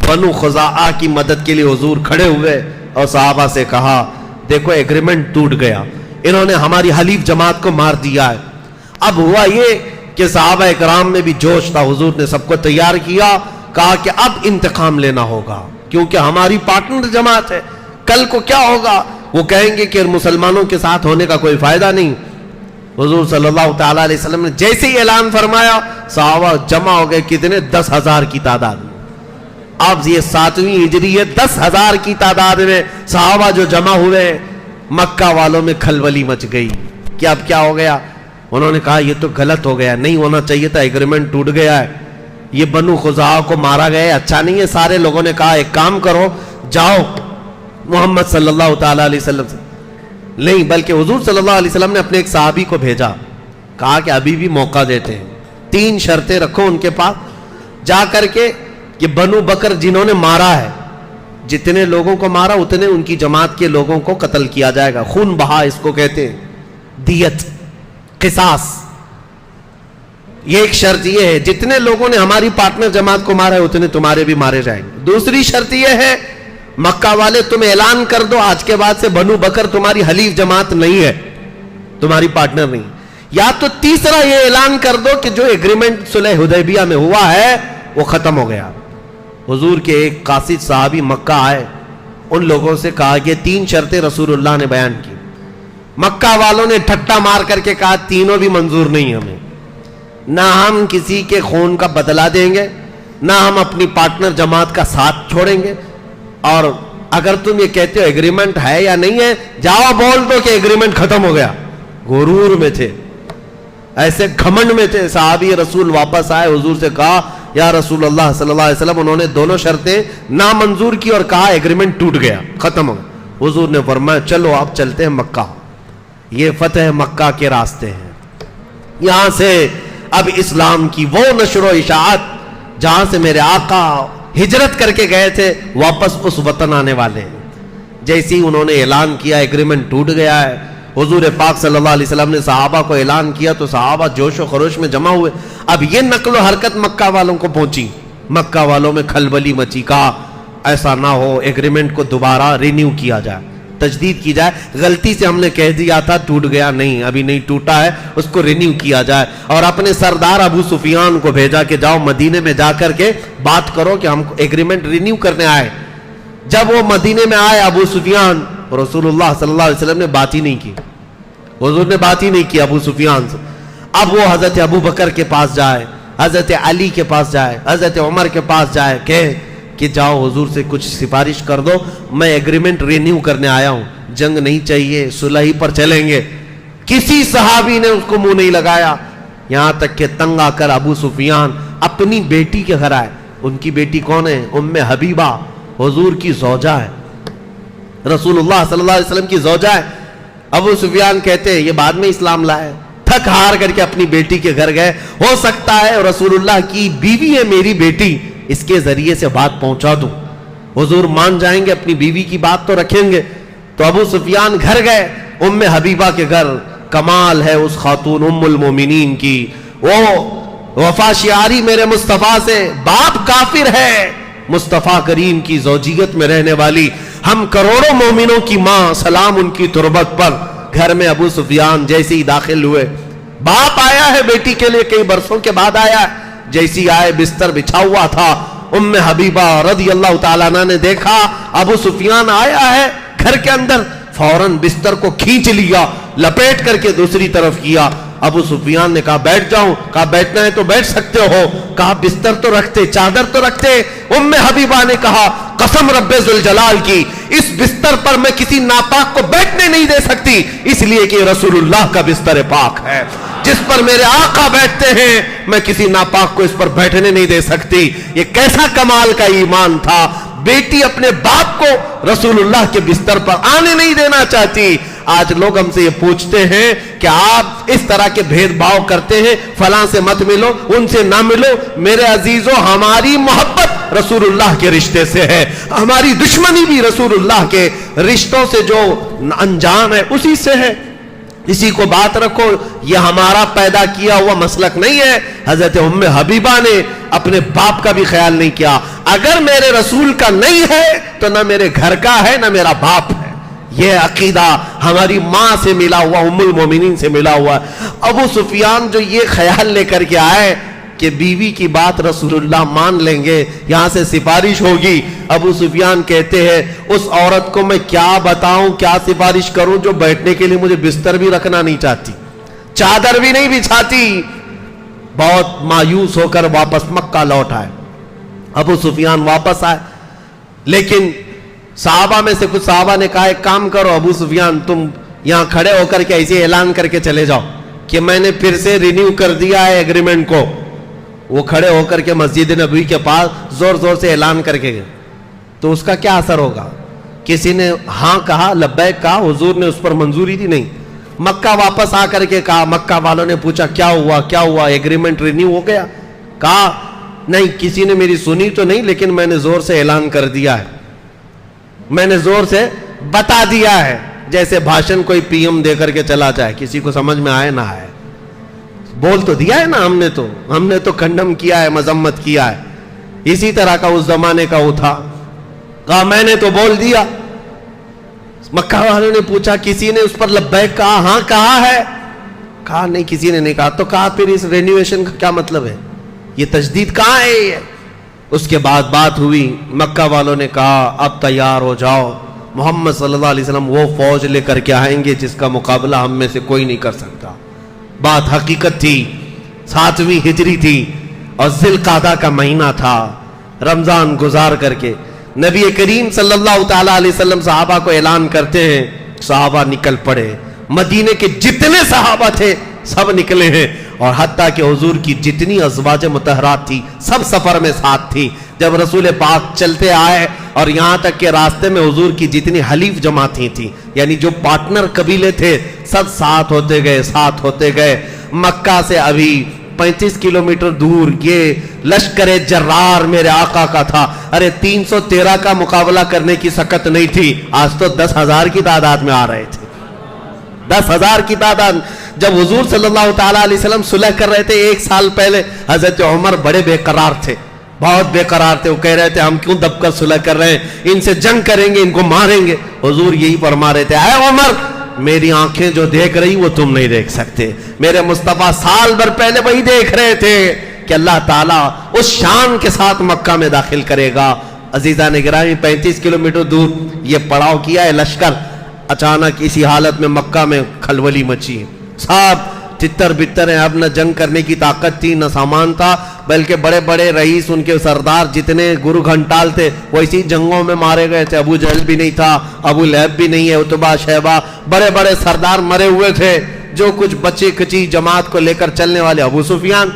S1: بنو خزاعہ کی مدد کے لیے حضور کھڑے ہوئے اور صحابہ سے کہا دیکھو ایگریمنٹ ٹوٹ گیا, انہوں نے ہماری حلیف جماعت کو مار دیا ہے. اب ہوا یہ کہ صحابہ اکرام میں بھی جوش تھا, حضور نے سب کو تیار کیا, کہا کہ اب انتقام لینا ہوگا کیونکہ ہماری پارٹنر جماعت ہے, کل کو کیا ہوگا, وہ کہیں گے کہ مسلمانوں کے ساتھ ہونے کا کوئی فائدہ نہیں. حضور صلی اللہ تعالیٰ علیہ وسلم نے جیسے ہی اعلان فرمایا, صحابہ جمع ہو گئے, کتنے 10,000 کی تعداد میں. اب یہ 7ویں ہجری ہے, 10,000 کی تعداد میں صحابہ جو جمع ہوئے, مکہ والوں میں کھلبلی مچ گئی کہ اب کیا ہو گیا. انہوں نے کہا یہ تو غلط ہو گیا, نہیں ہونا چاہیے تھا, ایگریمنٹ ٹوٹ گیا ہے, یہ بنو خزاعہ کو مارا گیا ہے, اچھا نہیں ہے. سارے لوگوں نے کہا ایک کام کرو, جاؤ محمد صلی اللہ تعالیٰ علیہ وسلم سے, نہیں بلکہ حضور صلی اللہ علیہ وسلم نے اپنے ایک صحابی کو بھیجا, کہا کہ ابھی بھی موقع دیتے ہیں, 3 شرطیں رکھو ان کے پاس, جا کر کے کہ بنو بکر جنہوں نے مارا ہے, جتنے لوگوں کو مارا اتنے ان کی جماعت کے لوگوں کو قتل کیا جائے گا. خون بہا اس کو کہتے ہیں, دیت, قصاص. یہ ایک شرط یہ ہے, جتنے لوگوں نے ہماری پارٹنر جماعت کو مارا ہے اتنے تمہارے بھی مارے جائیں گے. دوسری شرط یہ ہے مکہ والے تم اعلان کر دو آج کے بعد سے بنو بکر تمہاری حلیف جماعت نہیں ہے, تمہاری پارٹنر نہیں. یا تو تیسرا یہ اعلان کر دو کہ جو ایگریمنٹ صلح حدیبیہ میں ہوا ہے وہ ختم ہو گیا. حضور کے ایک قاصد صحابی مکہ آئے, ان لوگوں سے کہا کہ 3 شرطیں رسول اللہ نے بیان کی. مکہ والوں نے ٹھٹا مار کر کے کہا تینوں بھی منظور نہیں ہمیں, نہ ہم کسی کے خون کا بدلہ دیں گے, نہ ہم اپنی پارٹنر جماعت کا ساتھ چھوڑیں گے, اور اگر تم یہ کہتے ہو ایگریمنٹ ہے یا نہیں ہے, جاؤ بول دو کہ ایگریمنٹ ختم ہو گیا. غرور میں تھے, ایسے گھمنڈ میں تھے. صحابی رسول واپس آئے, حضور سے کہا یا رسول اللہ صلی اللہ علیہ وسلم انہوں نے دونوں شرطیں نامنظور کی اور کہا ایگریمنٹ ٹوٹ گیا, ختم ہو گیا. حضور نے فرمایا چلو اب چلتے ہیں مکہ, یہ فتح مکہ کے راستے ہیں. یہاں سے اب اسلام کی وہ نشر و اشاعت جہاں سے میرے آقا ہجرت کر کے گئے تھے واپس اس وطن آنے والے ہیں. جیسے ہی انہوں نے اعلان کیا ایگریمنٹ ٹوٹ گیا ہے, حضور پاک صلی اللہ علیہ وسلم نے صحابہ کو اعلان کیا تو صحابہ جوش و خروش میں جمع ہوئے. اب یہ نقل و حرکت مکہ والوں کو پہنچی, مکہ والوں میں کھلبلی مچی, کہا ایسا نہ ہو ایگریمنٹ کو دوبارہ رینیو کیا جائے, تجدید کی جائے. غلطی سے ہم نے کہہ دیا تھا ٹوٹ گیا, نہیں ابھی نہیں ٹوٹا ہے, اس کو رینیو کیا جائے. اور اپنے سردار ابو سفیان کو بھیجا کہ جاؤ مدینے میں جا کر کے بات کرو کہ ہم ایگریمنٹ رینیو کرنے آئے. جب وہ مدینے میں آئے ابو سفیان, رسول اللہ صلی اللہ علیہ وسلم نے بات ہی نہیں کی، حضور نے بات ہی نہیں کی ابو سفیان سے. اب وہ حضرت ابو بکر کے پاس جائے، حضرت علی کے پاس جائے، حضرت عمر کے پاس جائے کہ جاؤ حضور سے کچھ سفارش کر دو، میں ایگریمنٹ رینیو کرنے آیا ہوں، جنگ نہیں چاہیے، صلح ہی پر چلیں گے. کسی صحابی نے اس کو منہ نہیں لگایا، یہاں تک کہ تنگ آ کر ابو سفیان اپنی بیٹی کے گھر آئے. ان کی بیٹی کون ہے؟ ام حبیبہ، حضور کی زوجہ ہے، رسول اللہ صلی اللہ علیہ وسلم کی زوجہ ہے. ابو سفیان کہتے ہیں یہ بعد میں اسلام لائے، تھک ہار کر کے اپنی بیٹی کے گھر گئے. ہو سکتا ہے رسول اللہ کی بیوی ہے میری بیٹی، اس کے ذریعے سے بات پہنچا دوں، حضور مان جائیں گے، اپنی بیوی کی بات تو رکھیں گے. تو ابو سفیان گھر گئے ام حبیبہ کے گھر. کمال ہے اس خاتون ام المومنین کی، وہ وفا شعاری میرے مصطفیٰ سے، باپ کافر ہے، مصطفیٰ کریم کی زوجیت میں رہنے والی، ہم کروڑوں مومنوں کی ماں، سلام ان کی تربت پر. گھر میں ابو سفیان جیسے ہی داخل ہوئے، باپ آیا ہے بیٹی کے لیے، کئی برسوں کے بعد آیا ہے، جیسی آئے بستر بچھا ہوا تھا. ام حبیبہ رضی اللہ تعالیٰ عنہ نے دیکھا ابو سفیان آیا ہے گھر کے اندر، فوراً بستر کو کھینچ لیا، لپیٹ کر کے دوسری طرف کیا. ابو سفیان نے کہا بیٹھ جاؤں، کہا بیٹھنا ہے تو بیٹھ سکتے ہو، کہا بستر تو رکھتے، چادر تو رکھتے. ام حبیبہ نے کہا قسم رب ذوالجلال کی، اس بستر پر میں کسی ناپاک کو بیٹھنے نہیں دے سکتی، اس لیے کہ رسول اللہ کا بستر پاک ہے، جس پر میرے آقا بیٹھتے ہیں میں کسی ناپاک کو اس پر بیٹھنے نہیں دے سکتی. یہ کیسا کمال کا ایمان تھا، بیٹی اپنے باپ کو رسول اللہ کے بستر پر آنے نہیں دینا چاہتی. آج لوگ ہم سے یہ پوچھتے ہیں کہ آپ اس طرح کے بھید بھاؤ کرتے ہیں، فلاں سے مت ملو، ان سے نہ ملو. میرے عزیزوں، ہماری محبت رسول اللہ کے رشتے سے ہے، ہماری دشمنی بھی رسول اللہ کے رشتوں سے جو انجام ہے اسی سے ہے. اسی کو بات رکھو، یہ ہمارا پیدا کیا ہوا مسلک نہیں ہے. حضرت ام حبیبہ نے اپنے باپ کا بھی خیال نہیں کیا. اگر میرے رسول کا نہیں ہے تو نہ میرے گھر کا ہے نہ میرا باپ ہے. یہ عقیدہ ہماری ماں سے ملا ہوا، ام المومنین سے ملا ہوا. ابو سفیان جو یہ خیال لے کر کے آئے کہ بیوی کی بات رسول اللہ مان لیں گے، یہاں سے سفارش ہوگی. ابو سفیان کہتے ہیں اس عورت کو میں کیا بتاؤں، کیا سفارش کروں جو بیٹھنے کے لیے مجھے بستر بھی رکھنا نہیں چاہتی، چادر بھی نہیں بچھاتی. بہت مایوس ہو کر واپس مکہ لوٹ آئے. ابو سفیان واپس آئے، لیکن صحابہ میں سے کچھ صحابہ نے کہا ایک کام کرو ابو سفیان، تم یہاں کھڑے ہو کر کے ایسے اعلان کر کے چلے جاؤ کہ میں نے پھر سے رینیو کر دیا ہے ایگریمنٹ کو. وہ کھڑے ہو کر کے مسجد نبوی کے پاس زور زور سے اعلان کر کے گئے. تو اس کا کیا اثر ہوگا؟ کسی نے ہاں کہا، لبیک کہا، حضور نے اس پر منظوری دی نہیں. مکہ واپس آ کر کے کہا، مکہ والوں نے پوچھا کیا ہوا کیا ہوا، ایگریمنٹ رینیو ہو گیا؟ کہا نہیں، کسی نے میری سنی تو نہیں، لیکن میں نے زور سے اعلان کر دیا ہے، میں نے زور سے بتا دیا ہے. جیسے بھاشن کوئی پی ایم دے کر کے چلا جائے، کسی کو سمجھ میں آئے نہ آئے، بول تو دیا ہے نا، ہم نے تو کنڈم کیا ہے، مذمت کیا ہے. اسی طرح کا اس زمانے کا وہ تھا، کہا میں نے تو بول دیا. مکہ والوں نے پوچھا کسی نے اس پر لبیک کہا؟ ہاں کہا ہے. کہا نہیں کسی نے نہیں کہا. تو کہا پھر اس رینیویشن کا کیا مطلب ہے، یہ تجدید کہاں ہے یہ؟ اس کے بعد بات ہوئی، مکہ والوں نے کہا اب تیار ہو جاؤ، محمد صلی اللہ علیہ وسلم وہ فوج لے کر کے آئیں گے جس کا مقابلہ ہم میں سے کوئی نہیں کر سکتا. بات حقیقت تھی. 7ویں ہجری تھی اور ذی القعدہ کا مہینہ تھا. رمضان گزار کر کے نبی کریم صلی اللہ تعالیٰ علیہ وسلم صحابہ کو اعلان کرتے ہیں. صحابہ نکل پڑے، مدینے کے جتنے صحابہ تھے سب نکلے ہیں، اور حتیٰ کہ حضور کی جتنی ازواج مطہرات تھی سب سفر میں ساتھ تھی. جب رسول پاک چلتے آئے اور یہاں تک کہ راستے میں حضور کی جتنی حلیف جماعتیں تھیں، یعنی جو پارٹنر قبیلے تھے، سب ساتھ ہوتے گئے. مکہ سے ابھی 35 کلومیٹر دور یہ لشکر جرار میرے آقا کا تھا. ارے 313 کا مقابلہ کرنے کی سکت نہیں تھی، آج تو 10,000 کی تعداد میں آ رہے تھے. 10,000 کی تعداد. جب حضور صلی اللہ تعالیٰ علیہ وسلم صلح کر رہے تھے 1 سال پہلے، حضرت عمر بڑے بے قرار تھے، بہت بے قرار تھے. وہ کہہ رہے تھے ہم کیوں دب کر صلح کر رہے ہیں، ان سے جنگ کریں گے، ان کو ماریں گے. حضور یہی فرما رہے تھے اے عمر، میری آنکھیں جو دیکھ رہی وہ تم نہیں دیکھ سکتے. میرے مصطفیٰ سال بھر پہلے وہی دیکھ رہے تھے کہ اللہ تعالیٰ اس شان کے ساتھ مکہ میں داخل کرے گا. عزیزان گرامی، 35 کلومیٹر دور یہ پڑاؤ کیا ہے لشکر. اچانک اسی حالت میں مکہ میں کھلبلی مچی، سب تتر بتر ہیں، اب نہ جنگ کرنے کی طاقت تھی نہ سامان تھا، بلکہ بڑے بڑے رئیس ان کے سردار جتنے گرو گھنٹال تھے وہ اسی جنگوں میں مارے گئے تھے۔ ابو جہل بھی نہیں تھا، ابو لہب بھی نہیں ہے، عتبہ شیبہ، بڑے بڑے سردار مرے ہوئے تھے، جو کچھ بچی کچی جماعت کو لے کر چلنے والے ابو سفیان،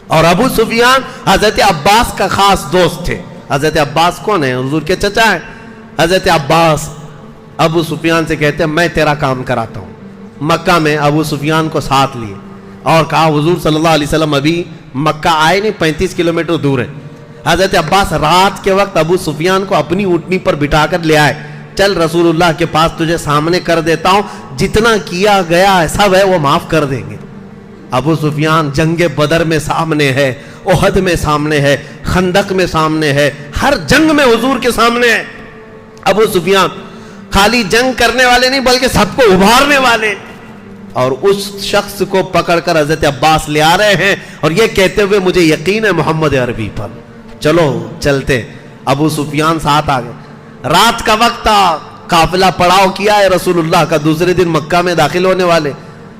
S1: اور ابو سفیان حضرت عباس کا خاص دوست تھے۔ حضرت عباس کون ہے؟ حضور کے چچا ہیں۔ حضرت عباس ابو سفیان سے کہتے ہیں میں تیرا کام کراتا ہوں۔ مکہ میں ابو سفیان کو ساتھ لیے اور کہا حضور صلی اللہ علیہ وسلم ابھی مکہ آئے نہیں، 35 کلومیٹر دور ہے۔ حضرت عباس رات کے وقت ابو سفیان کو اپنی اونٹنی پر بٹھا کر لے آئے، چل رسول اللہ کے پاس تجھے سامنے کر دیتا ہوں، جتنا کیا گیا سب ہے وہ معاف کر دیں گے۔ ابو سفیان جنگ بدر میں سامنے ہے، احد میں سامنے ہے، خندق میں سامنے ہے، ہر جنگ میں حضور کے سامنے ہے۔ ابو سفیان خالی جنگ کرنے والے نہیں بلکہ سب کو ابھارنے والے، اور اس شخص کو پکڑ کر حضرت عباس لے آ رہے ہیں اور یہ کہتے ہوئے مجھے یقین ہے محمد عربی پر، چلو چلتے۔ ابو سفیان ساتھ آ گئے، رات کا وقت تھا، قافلہ پڑاؤ کیا ہے رسول اللہ کا، دوسرے دن مکہ میں داخل ہونے والے۔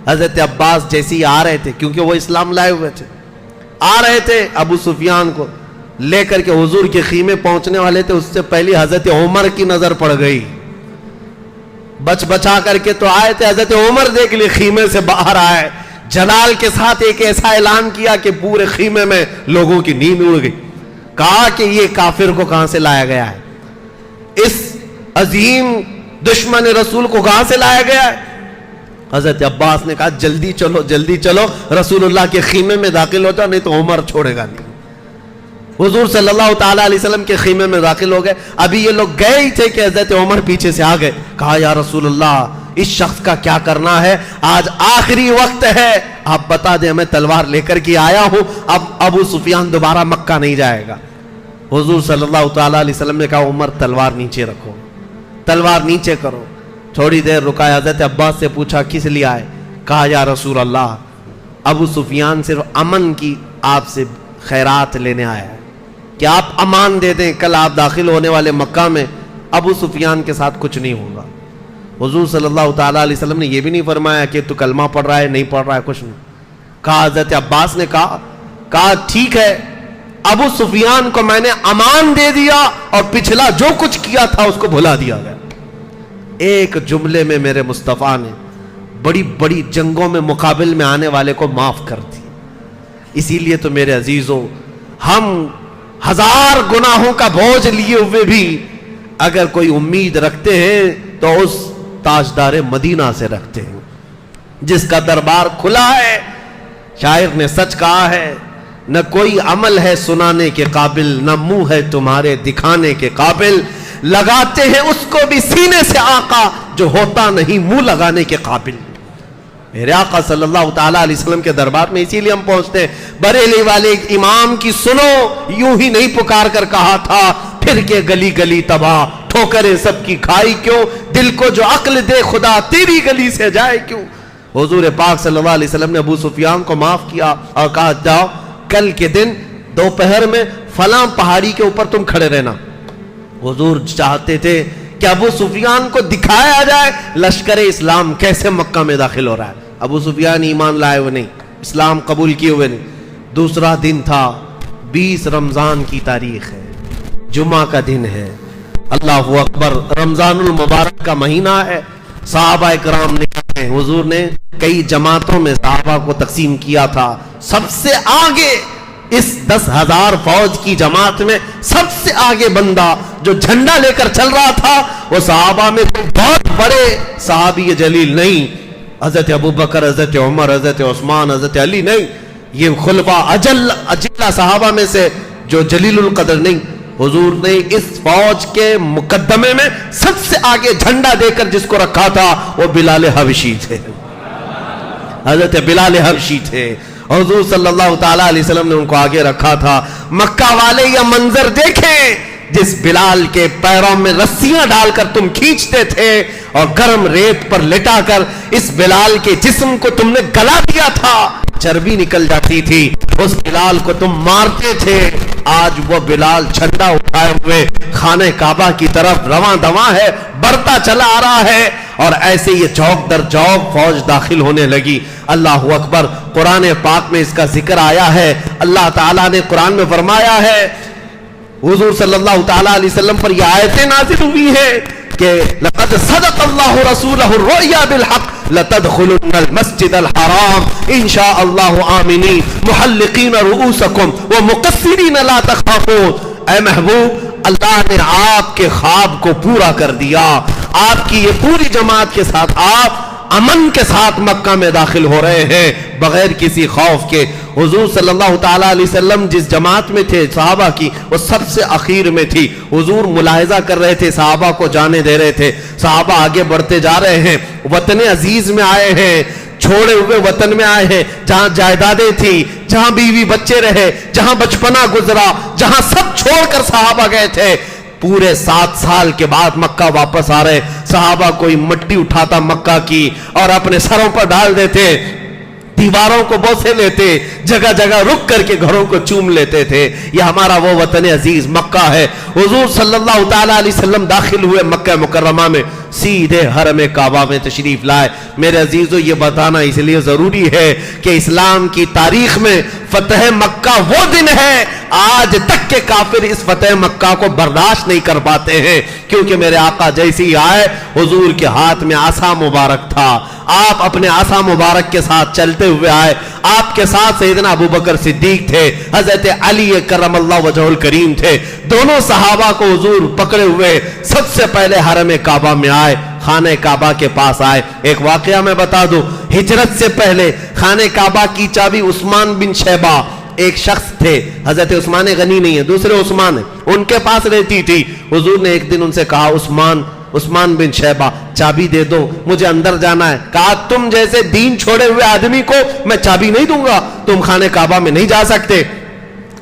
S1: حضرت عباس جیسے ہی آ رہے تھے، کیونکہ وہ اسلام لائے ہوئے تھے، آ رہے تھے ابو سفیان کو لے کر کے حضور کے خیمے پہنچنے والے تھے، اس سے پہلے حضرت عمر کی نظر پڑ گئی، بچ بچا کر کے تو آئے تھے، حضرت عمر دیکھ لی خیمے سے باہر آئے، جلال کے ساتھ ایک ایسا اعلان کیا کہ پورے خیمے میں لوگوں کی نیند اڑ گئی۔ کہا کہ یہ کافر کو کہاں سے لایا گیا ہے، اس عظیم دشمن رسول کو کہاں سے لایا گیا ہے؟ حضرت عباس نے کہا جلدی چلو جلدی چلو، رسول اللہ کے خیمے میں داخل ہو جاؤ نہیں تو عمر چھوڑے گا نہیں۔ حضور صلی اللہ تعالیٰ علیہ وسلم کے خیمے میں داخل ہو گئے، ابھی یہ لوگ گئے ہی تھے کہ حضرت عمر پیچھے سے آ گئے، کہا یا رسول اللہ اس شخص کا کیا کرنا ہے، آج آخری وقت ہے، آپ بتا دیں میں تلوار لے کر کے آیا ہوں، اب ابو سفیان دوبارہ مکہ نہیں جائے گا۔ حضور صلی اللہ تعالیٰ علیہ وسلم نے کہا عمر تلوار نیچے رکھو، تلوار نیچے کرو۔ تھوڑی دیر رکا، حضرت عباس سے پوچھا کس لیے آئے، کہا یا رسول اللہ ابو سفیان صرف امن کی آپ سے خیرات لینے آیا ہے کہ آپ امان دے دیں، کل آپ داخل ہونے والے مکہ میں ابو سفیان کے ساتھ کچھ نہیں ہوگا۔ حضور صلی اللہ تعالیٰ علیہ وسلم نے یہ بھی نہیں فرمایا کہ تو کلمہ پڑھ رہا ہے نہیں پڑھ رہا ہے، کچھ نہیں کہا۔ حضرت عباس نے کہا ٹھیک ہے، ابو سفیان کو میں نے امان دے دیا اور پچھلا جو کچھ کیا تھا اس کو بھلا دیا گیا۔ ایک جملے میں میرے مصطفیٰ نے بڑی بڑی جنگوں میں مقابل میں آنے والے کو معاف کر دی۔ اسی لیے تو میرے عزیزوں، ہم ہزار گناہوں کا بوجھ لیے ہوئے بھی اگر کوئی امید رکھتے ہیں تو اس تاجدار مدینہ سے رکھتے ہیں جس کا دربار کھلا ہے۔ شاعر نے سچ کہا ہے، نہ کوئی عمل ہے سنانے کے قابل، نہ منہ ہے تمہارے دکھانے کے قابل، لگاتے ہیں اس کو بھی سینے سے آقا جو ہوتا نہیں منہ لگانے کے قابل۔ میرے آقا صلی اللہ تعالیٰ علیہ وسلم کے دربار میں اسی لیے ہم پہنچتے ہیں۔ بریلی والے امام کی سنو، یوں ہی نہیں پکار کر کہا تھا، پھر کے گلی گلی تباہ، ٹھوکریں سب کی کھائی کیوں، دل کو جو عقل دے خدا تیری گلی سے جائے کیوں۔ حضور پاک صلی اللہ علیہ وسلم نے ابو سفیان کو معاف کیا اور کہا جاؤ کل کے دن دوپہر میں فلاں پہاڑی کے اوپر تم کھڑے رہنا۔ حضور چاہتے تھے کہ ابو سفیان کو دکھایا جائے لشکر اسلام کیسے مکہ میں داخل ہو رہا ہے۔ ابو سفیان ایمان لائے ہوئے نہیں، اسلام قبول کیے ہوئے نہیں۔ دوسرا دن تھا، 20 رمضان کی تاریخ ہے، جمعہ کا دن ہے، اللہ اکبر، رمضان المبارک کا مہینہ ہے۔ صحابہ کرام نے حضور نے کئی جماعتوں میں صحابہ کو تقسیم کیا تھا، سب سے آگے اس 10,000 فوج کی جماعت میں سب سے آگے بندہ جو جھنڈا لے کر چل رہا تھا وہ صحابہ میں کوئی بہت بڑے صحابی جلیل نہیں، حضرت ابوبکر، حضرت عمر، حضرت عثمان، حضرت علی نہیں، یہ خلفاء اجلہ صحابہ میں سے جو جلیل القدر نہیں۔ حضور نے اس فوج کے مقدمے میں سب سے آگے جھنڈا دے کر جس کو رکھا تھا وہ بلال حبشی تھے، حضرت بلال حبشی تھے۔ حضور صلی اللہ تعالیٰ علیہ وسلم نے ان کو آگے رکھا تھا۔ مکہ والے یہ منظر دیکھیں جس بلال کے پیروں میں رسیاں ڈال کر تم کھینچتے تھے اور گرم ریت پر لٹا کر اس بلال کے جسم کو تم نے گلا دیا تھا، چربی نکل جاتی تھی، اس بلال کو تم مارتے تھے، آج وہ بلال جھنڈا اٹھائے ہوئے خانہ کعبہ کی طرف رواں دواں ہے، بڑھتا چلا آ رہا ہے، اور ایسے یہ چوک در چوک فوج داخل ہونے لگی۔ اللہ اکبر، قرآن پاک میں اس کا ذکر آیا ہے۔ اللہ تعالیٰ نے قرآن میں فرمایا ہے، حضور صلی اللہ تعالیٰ علیہ وسلم پر یہ آیتیں نازل ہوئی ہیں کہ لقد صدق اللہ رسولہ الرؤیا بالحق لتدخلن المسجد الحرام ان شاء اللہ آمنین محلقین رؤوسکم ومقصرین لا تخافون۔ اے محبوب، اللہ نے آپ کے خواب کو پورا کر دیا، آپ کی یہ پوری جماعت کے ساتھ آپ امن کے ساتھ مکہ میں داخل ہو رہے ہیں بغیر کسی خوف کے۔ حضور صلی اللہ تعالیٰ علیہ وسلم جس جماعت میں تھے صحابہ کی، وہ سب سے اخیر میں تھی۔ حضور ملاحظہ کر رہے تھے، صحابہ کو جانے دے رہے تھے۔ صحابہ آگے بڑھتے جا رہے ہیں، وطن عزیز میں آئے ہیں، چھوڑے ہوئے وطن میں آئے ہیں، جہاں جائیدادیں تھی، جہاں بیوی بچے رہے، جہاں بچپنا گزرا، جہاں سب چھوڑ کر صحابہ گئے تھے۔ پورے 7 سال کے بعد مکہ واپس آ رہے، صحابہ کوئی مٹی اٹھاتا مکہ کی اور اپنے سروں پر ڈال دیتے، دیواروں کو بوسے لیتے، جگہ جگہ رک کر کے گھروں کو چوم لیتے تھے۔ یہ ہمارا وہ وطن عزیز مکہ ہے۔ حضور صلی اللہ تعالیٰ علیہ وسلم داخل ہوئے مکہ مکرمہ میں، سیدھے حرم کعبہ میں تشریف لائے۔ میرے عزیزو، یہ بتانا اس لیے ضروری ہے کہ اسلام کی تاریخ میں فتح مکہ وہ دن ہے، آج تک کے کافر اس فتح مکہ کو برداشت نہیں کر پاتے ہیں، کیونکہ میرے آقا جیسے ہی آئے، حضور کے ہاتھ میں عصا مبارک تھا، آپ اپنے عصا مبارک کے ساتھ چلتے ہوئے آئے۔ آپ کے ساتھ سیدنا ابو بکر صدیق تھے، حضرت علی کرم اللہ وجہہ الکریم تھے، دونوں صحابہ کو حضور پکڑے ہوئے سب سے پہلے حرم کعبہ میں آئے، خانہ کعبہ کے پاس آئے۔ ایک واقعہ میں بتا دوں، ہجرت سے پہلے خانہ کعبہ کی چابی عثمان بن شیبہ ایک شخص تھے، حضرت عثمان غنی نہیں ہے، دوسرے عثمان ہیں، ان کے پاس رہتی تھی۔ حضور نے ایک دن ان سے کہا، عثمان بن شیبہ چابی دے دو، مجھے اندر جانا ہے۔ کہا، تم جیسے دین چھوڑے ہوئے آدمی کو میں چابی نہیں دوں گا، تم خانہ کعبہ میں نہیں جا سکتے۔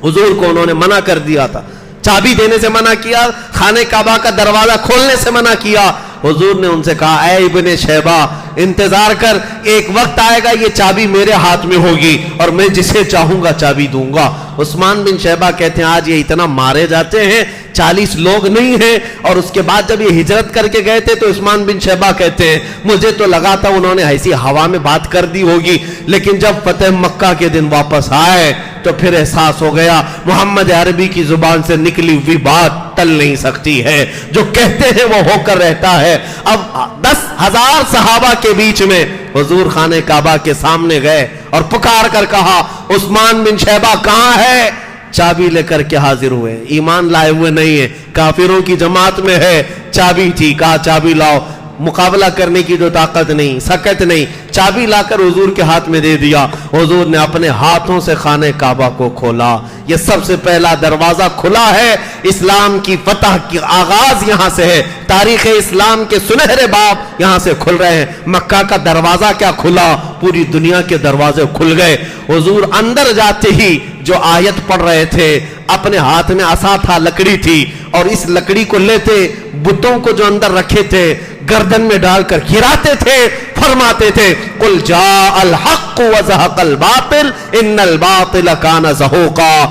S1: حضور کو انہوں نے منع کر دیا تھا، چابی دینے سے منع کیا، خانہ کعبہ کا دروازہ کھولنے سے منع کیا۔ حضور نے ان سے کہا، اے ابن شیبہ، انتظار کر، ایک وقت آئے گا یہ چابی میرے ہاتھ میں ہوگی اور میں جسے چاہوں گا چابی دوں گا۔ عثمان بن شیبہ کہتے ہیں، آج یہ اتنا مارے جاتے ہیں، 40 لوگ نہیں ہیں، اور اس کے بعد جب یہ ہجرت کر کے گئے تھے تو عثمان بن شیبہ کہتے ہیں، مجھے تو لگا تھا انہوں نے ایسی ہوا میں بات کر دی ہوگی، لیکن جب فتح مکہ کے دن واپس آئے تو پھر احساس ہو گیا محمد عربی کی زبان سے نکلی ہوئی بات ٹل نہیں سکتی ہے، جو کہتے ہیں وہ ہو کر رہتا ہے۔ اب 10,000 صحابہ کے بیچ میں حضور خانہ کعبہ کے سامنے گئے اور پکار کر کہا، عثمان بن شیبہ کہاں ہے؟ چابی لے کر کے حاضر ہوئے، ایمان لائے ہوئے نہیں ہے، کافروں کی جماعت میں ہے، چابی تھی، کہا چابی لاؤ۔ مقابلہ کرنے کی جو طاقت نہیں، سکت نہیں، چابی لا کر حضور کے ہاتھ میں دے دیا۔ حضور نے اپنے ہاتھوں سے خانہ کعبہ کو کھولا، یہ سب سے پہلا دروازہ کھلا ہے، اسلام کی فتح کی آغاز یہاں سے ہے، تاریخ اسلام کے سنہرے باب یہاں سے کھل رہے ہیں۔ مکہ کا دروازہ کیا کھلا، پوری دنیا کے دروازے کھل گئے۔ حضور اندر جاتے ہی جو آیت پڑھ رہے تھے، اپنے ہاتھ میں عصا تھا، لکڑی تھی، اور اس لکڑی کو لیتے، بتوں کو جو اندر رکھے تھے گردن میں ڈال کر گراتے تھے، فرماتے تھے، قل جاء الحق وزهق الباطل ان الباطل كان زهوقا،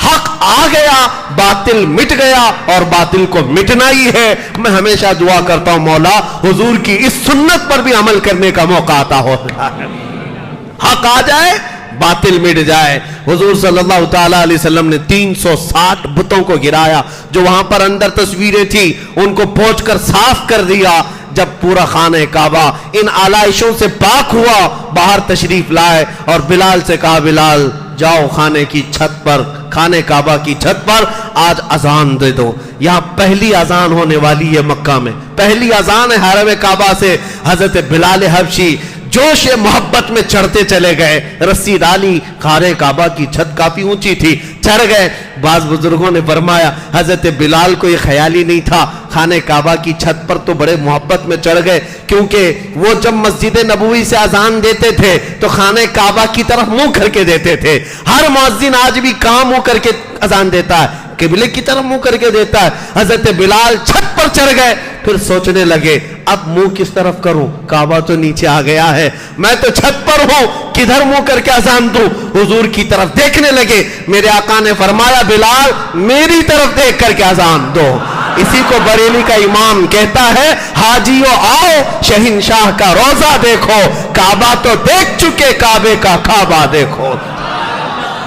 S1: حق آ گیا، باطل مٹ گیا، اور باطل کو مٹنا ہی ہے۔ میں ہمیشہ دعا کرتا ہوں، مولا حضور کی اس سنت پر بھی عمل کرنے کا موقع عطا ہو جائے، حق آ جائے، باطل مٹ جائے۔ حضور صلی اللہ تعالیٰ علیہ وسلم نے 360 بتوں کو گرایا، جو وہاں پر اندر تصویریں تھی ان کو پوچھ کر صاف کر دیا۔ جب پورا خانہ کعبہ ان آلائشوں سے پاک ہوا، باہر تشریف لائے اور بلال سے کہا، بلال جاؤ خانے کی چھت پر، خانہ کعبہ کی چھت پر آج اذان دے دو۔ یہاں پہلی اذان ہونے والی ہے مکہ میں، پہلی اذان ہے حرم کعبہ سے۔ حضرت بلال حبشی جوش محبت میں چڑھتے چلے گئے، رسی ڈالی، خانہ کعبہ کی چھت کافی اونچی تھی، چڑھ گئے۔ بعض بزرگوں نے فرمایا حضرت بلال کو یہ خیال ہی نہیں تھا، خانہ کعبہ کی چھت پر تو بڑے محبت میں چڑھ گئے، کیونکہ وہ جب مسجد نبوی سے اذان دیتے تھے تو خانہ کعبہ کی طرف منہ کر کے دیتے تھے۔ ہر مؤذن آج بھی کہاں منہ کر کے اذان دیتا ہے؟ قبلے کی طرف منہ کر کے دیتا ہے۔ حضرت بلال چھت پر چڑھ گئے، پھر سوچنے لگے اب منہ کس طرف کروں؟ کعبہ تو نیچے آ گیا ہے، میں تو چھت پر ہوں، کدھر منہ کر کے اذان دوں؟ حضور کی طرف دیکھنے لگے، میرے آقا نے فرمایا بلال میری طرف دیکھ کر کے اذان دو۔ اسی کو بریلی کا امام کہتا ہے حاجیو آؤ شہنشاہ کا روزہ دیکھو، کعبہ تو دیکھ چکے کعبے کا کعبہ دیکھو۔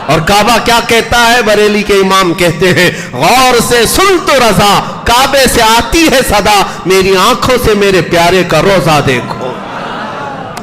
S1: اور کعبہ کیا کہتا ہے؟ بریلی کے امام کہتے ہیں غور سے سن تو رضا، کعبے سے آتی ہے صدا، میری آنکھوں سے میرے پیارے کا روزہ دیکھو۔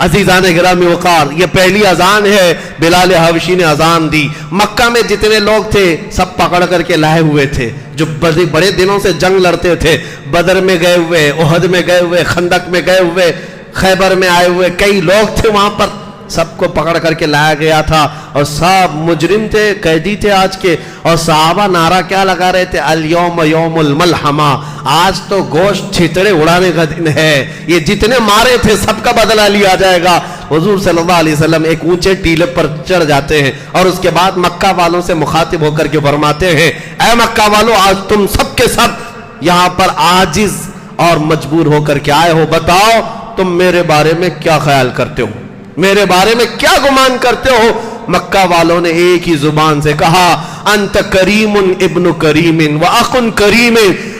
S1: عزیزان گرامی وقار، یہ پہلی اذان ہے، بلال حبشی نے اذان دی۔ مکہ میں جتنے لوگ تھے سب پکڑ کر کے لائے ہوئے تھے، جو بڑے دنوں سے جنگ لڑتے تھے، بدر میں گئے ہوئے، احد میں گئے ہوئے، خندق میں گئے ہوئے، خیبر میں آئے ہوئے کئی لوگ تھے وہاں پر، سب کو پکڑ کر کے لایا گیا تھا، اور سب مجرم تھے، قیدی تھے آج کے، اور صحابہ نعرہ کیا لگا رہے تھے؟ الیوم یوم الملحمہ، آج تو گوشت چھتڑے اڑانے کا دن ہے، یہ جتنے مارے تھے سب کا بدلہ لیا جائے گا۔ حضور صلی اللہ علیہ وسلم ایک اونچے ٹیلے پر چڑھ جاتے ہیں، اور اس کے بعد مکہ والوں سے مخاطب ہو کر کے فرماتے ہیں اے مکہ والوں، آج تم سب کے سب یہاں پر عاجز اور مجبور ہو کر کے آئے ہو، بتاؤ تم میرے بارے میں کیا خیال کرتے ہو، میرے بارے میں کیا گمان کرتے ہو؟ مکہ والوں نے ایک ہی زبان سے کہا انت کریم ابن کریم و اخ کریم،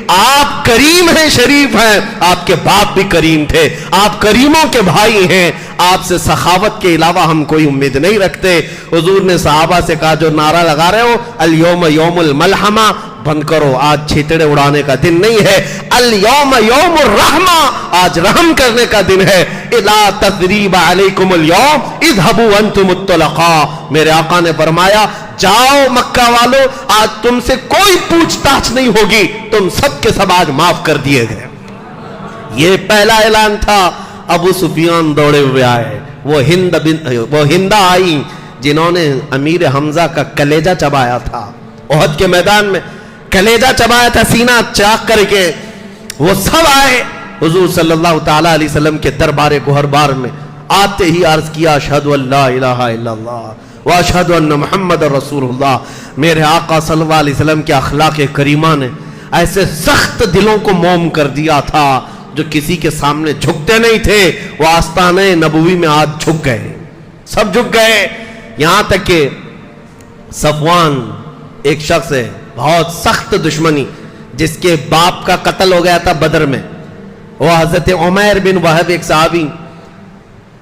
S1: آپ کریم ہیں، شریف ہیں، آپ کے باپ بھی کریم تھے، آپ کریموں کے بھائی ہیں، آپ سے سخاوت کے علاوہ ہم کوئی امید نہیں رکھتے۔ حضور نے صحابہ سے کہا جو نعرہ لگا رہے ہو الیوم یوم الملحمہ بند کرو، آج چھیتڑے اڑانے کا دن نہیں ہے، الیوم یوم الرحمہ، آج رحم کرنے کا دن ہے، الا تثریب علیکم اليوم اذهبوا انتم الطلقاء، میرے آقا نے فرمایا جاؤ مکہ والو، آج تم سے کوئی پوچھ تاچھ نہیں ہوگی، تم سب کے سب آج معاف کر دیے گئے۔ یہ پہلا اعلان تھا۔ ابو سفیان دوڑے ہوئے آئے، وہ ہندہ آئی جنہوں نے امیر حمزہ کا کلیجہ چبایا تھا، احد کے میدان میں کلیجہ چبایا تھا سینہ چاک کر کے، وہ سب آئے حضور صلی اللہ تعالی علیہ وسلم کے دربار گوہربار میں۔ آتے ہی عرض کیا اشہد ان لا الہ الا اللہ واشہد ان محمد رسول اللہ۔ میرے آقا صلی اللہ علیہ وسلم کے اخلاق کریمہ نے ایسے سخت دلوں کو موم کر دیا تھا جو کسی کے سامنے جھکتے نہیں تھے، وہ آستانہ نبوی میں آج جھک گئے، سب جھک گئے، یہاں تک کہ صفوان ایک شخص ہے بہت سخت دشمنی، جس کے باپ کا قتل ہو گیا تھا بدر میں، وہ حضرت عمیر بن وہب، ایک صحابی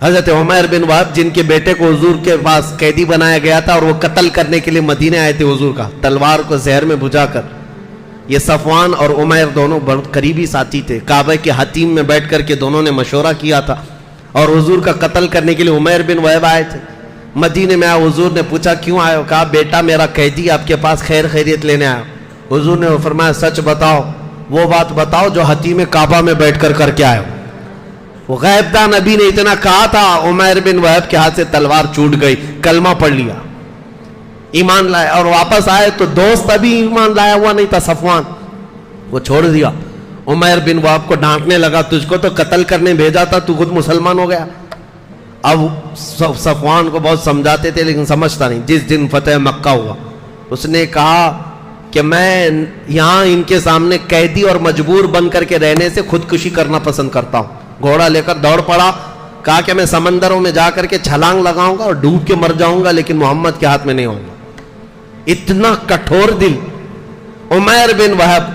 S1: حضرت عمیر بن وہب جن کے بیٹے کو حضور کے پاس قیدی بنایا گیا تھا، اور وہ قتل کرنے کے لیے مدینے آئے تھے حضور کا، تلوار کو زہر میں بجھا کر۔ یہ صفوان اور عمیر دونوں بہت قریبی ساتھی تھے، کعبہ کے حتیم میں بیٹھ کر کے دونوں نے مشورہ کیا تھا، اور حضور کا قتل کرنے کے لیے عمیر بن وہب آئے تھے۔ مدینے میں آئے، حضور نے پوچھا کیوں آئے ہو؟ کہا بیٹا میرا قیدی آپ کے پاس خیر خیریت لینے آیا۔ حضور نے فرمایا سچ بتاؤ، وہ بات بتاؤ جو حتیم کعبہ میں بیٹھ کر کر کے آئے ہو۔ وہ غیب دان نبی نے اتنا کہا تھا، عمیر بن وہب کے ہاتھ سے تلوار چھوٹ گئی، کلمہ پڑھ لیا، ایمان لائے، اور واپس آئے تو دوست ابھی ایمان لایا ہوا نہیں تھا صفوان، وہ چھوڑ دیا۔ عمیر بن وہب کو ڈانٹنے لگا تجھ کو تو قتل کرنے بھیجا تھا، تو خود مسلمان ہو گیا۔ اب صفوان کو بہت سمجھاتے تھے لیکن سمجھتا نہیں۔ جس دن فتح مکہ ہوا اس نے کہا کہ میں یہاں ان کے سامنے قیدی اور مجبور بن کر کے رہنے سے خودکشی کرنا پسند کرتا ہوں۔ گھوڑا لے کر دوڑ پڑا، کہا کہ میں سمندروں میں جا کر کے چھلانگ لگاؤں گا اور ڈوب کے مر جاؤں گا، لیکن محمد کے ہاتھ میں نہیں ہوں گا۔ اتنا کٹھور دل۔ عمیر بن وہب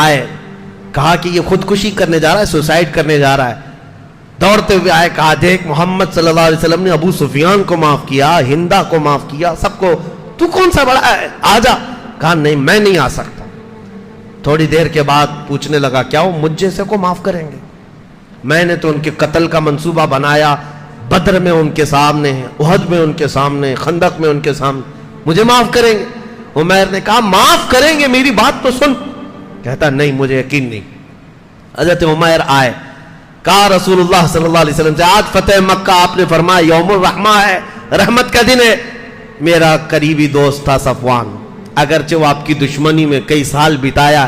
S1: آئے، کہا کہ یہ خودکشی کرنے جا رہا ہے، سوسائڈ کرنے جا رہا ہے۔ دوڑتے ہوئے آئے، کہا دیکھ محمد صلی اللہ علیہ وسلم نے ابو سفیان کو معاف کیا، ہندہ کو معاف کیا، سب کو، تو کون سا بڑا ہے، آجا۔ کہا نہیں میں نہیں آ سکتا۔ تھوڑی دیر کے بعد پوچھنے لگا کیا وہ مجھ جیسے کو معاف کریں گے؟ میں نے تو ان کے قتل کا منصوبہ بنایا، بدر میں ان کے سامنے، احد میں ان کے سامنے، خندق میں ان کے سامنے، مجھے معاف کریں گے؟ عمیر نے کہا معاف کریں گے، میری بات تو سن۔ کہتا نہیں مجھے یقین نہیں۔ حضرت عمیر آئے، کہا رسول اللہ صلی اللہ علیہ وسلم سے آج فتح مکہ آپ نے فرمایا یوم الرحمہ ہے، رحمت کا دن ہے۔ میرا قریبی دوست تھا صفوان، اگرچہ وہ آپ کی دشمنی میں کئی سال بتایا،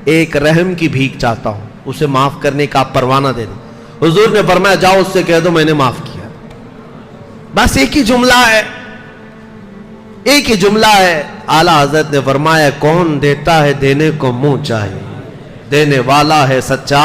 S1: ایک رحم کی بھیک چاہتا ہوں، اسے معاف کرنے کا آپ پروانہ دے دیں۔ حضور نے فرمایا جاؤ اس سے کہہ دو میں نے معاف کیا۔ بس ایک ہی جملہ ہے، ایک ہی جملہ ہے۔ اعلیٰ حضرت نے فرمایا کون دیتا ہے دینے کو منہ چاہے، دینے والا ہے سچا۔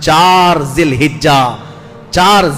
S1: 4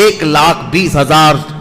S1: 1,20,000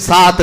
S1: 7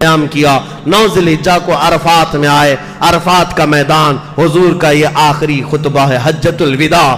S1: قیام کیا، 9 ذوالحجہ کو عرفات میں آئے، عرفات کا میدان، حضور کا یہ آخری خطبہ ہے حجۃ الوداع،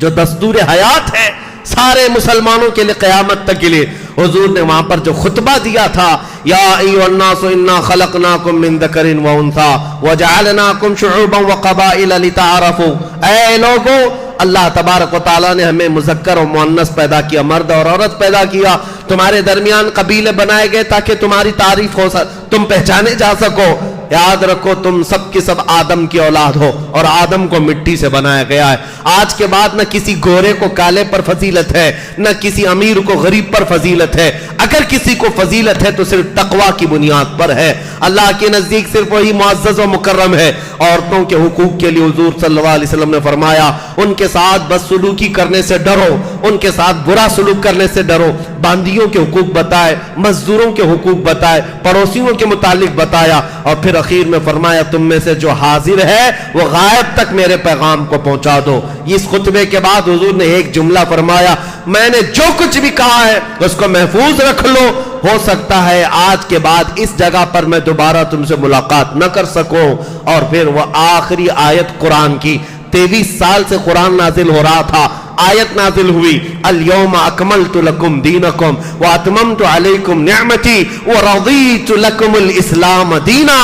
S1: جو دستور حیات ہے سارے مسلمانوں کے لیے قیامت تک کے لیے۔ حضور نے وہاں پر جو خطبہ دیا تھا، یا ایھا الناس انا خلقناکم من ذکر و انثی وجعلناکم شعوبا وقبائل لتعارفوا، اے لوگو اللہ تبارک و تعالیٰ نے ہمیں مذکر و مؤنث پیدا کیا، مرد اور عورت پیدا کیا، تمہارے درمیان قبیلے بنائے گئے تاکہ تمہاری تعریف ہو تم پہچانے جا سکو۔ یاد رکھو تم سب کے سب آدم کی اولاد ہو اور آدم کو مٹی سے بنایا گیا ہے۔ آج کے بعد نہ کسی گورے کو کالے پر فضیلت ہے، نہ کسی امیر کو غریب پر فضیلت ہے، اگر کسی کو فضیلت ہے تو صرف تقوی کی بنیاد پر ہے۔ اللہ کے نزدیک صرف وہی معزز و مکرم ہے۔ عورتوں کے حقوق کے لیے حضور صلی اللہ علیہ وسلم نے فرمایا ان کے ساتھ بدسلوکی کرنے سے ڈرو، ان کے ساتھ برا سلوک کرنے سے ڈرو۔ باندیوں کے حقوق بتائے، مزدوروں کے حقوق بتائے، پڑوسیوں کے متعلق بتایا، اور پھر اخیر میں فرمایا تم میں سے جو حاضر ہے وہ غائب تک میرے پیغام کو پہنچا دو۔ اس خطبے کے بعد حضور نے ایک جملہ فرمایا، میں نے جو کچھ بھی کہا ہے اس کو محفوظ رکھ لو، ہو سکتا ہے آج کے بعد اس جگہ پر میں دوبارہ تم سے ملاقات نہ کر سکوں۔ اور پھر وہ آخری آیت قرآن کی، 23 سال سے قرآن نازل ہو رہا تھا، آیت نازل ہوئی، الیوم اکملت لکم دینکم واتممت علیکم نعمتی ورضیت لکم الاسلام دینا۔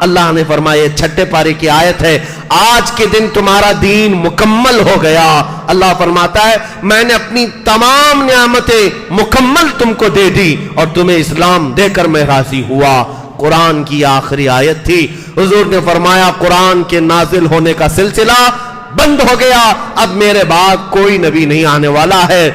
S1: اللہ نے فرمایا چھٹے پارے کی آیت ہے، آج کے دن تمہارا دین مکمل ہو گیا۔ اللہ فرماتا ہے میں نے اپنی تمام نعمتیں مکمل تم کو دے دی اور تمہیں اسلام دے کر میں راضی ہوا۔ قرآن کی آخری آیت تھی۔ حضور نے فرمایا قرآن کے نازل ہونے کا سلسلہ بند ہو گیا، اب میرے بعد کوئی نبی نہیں آنے والا ہے۔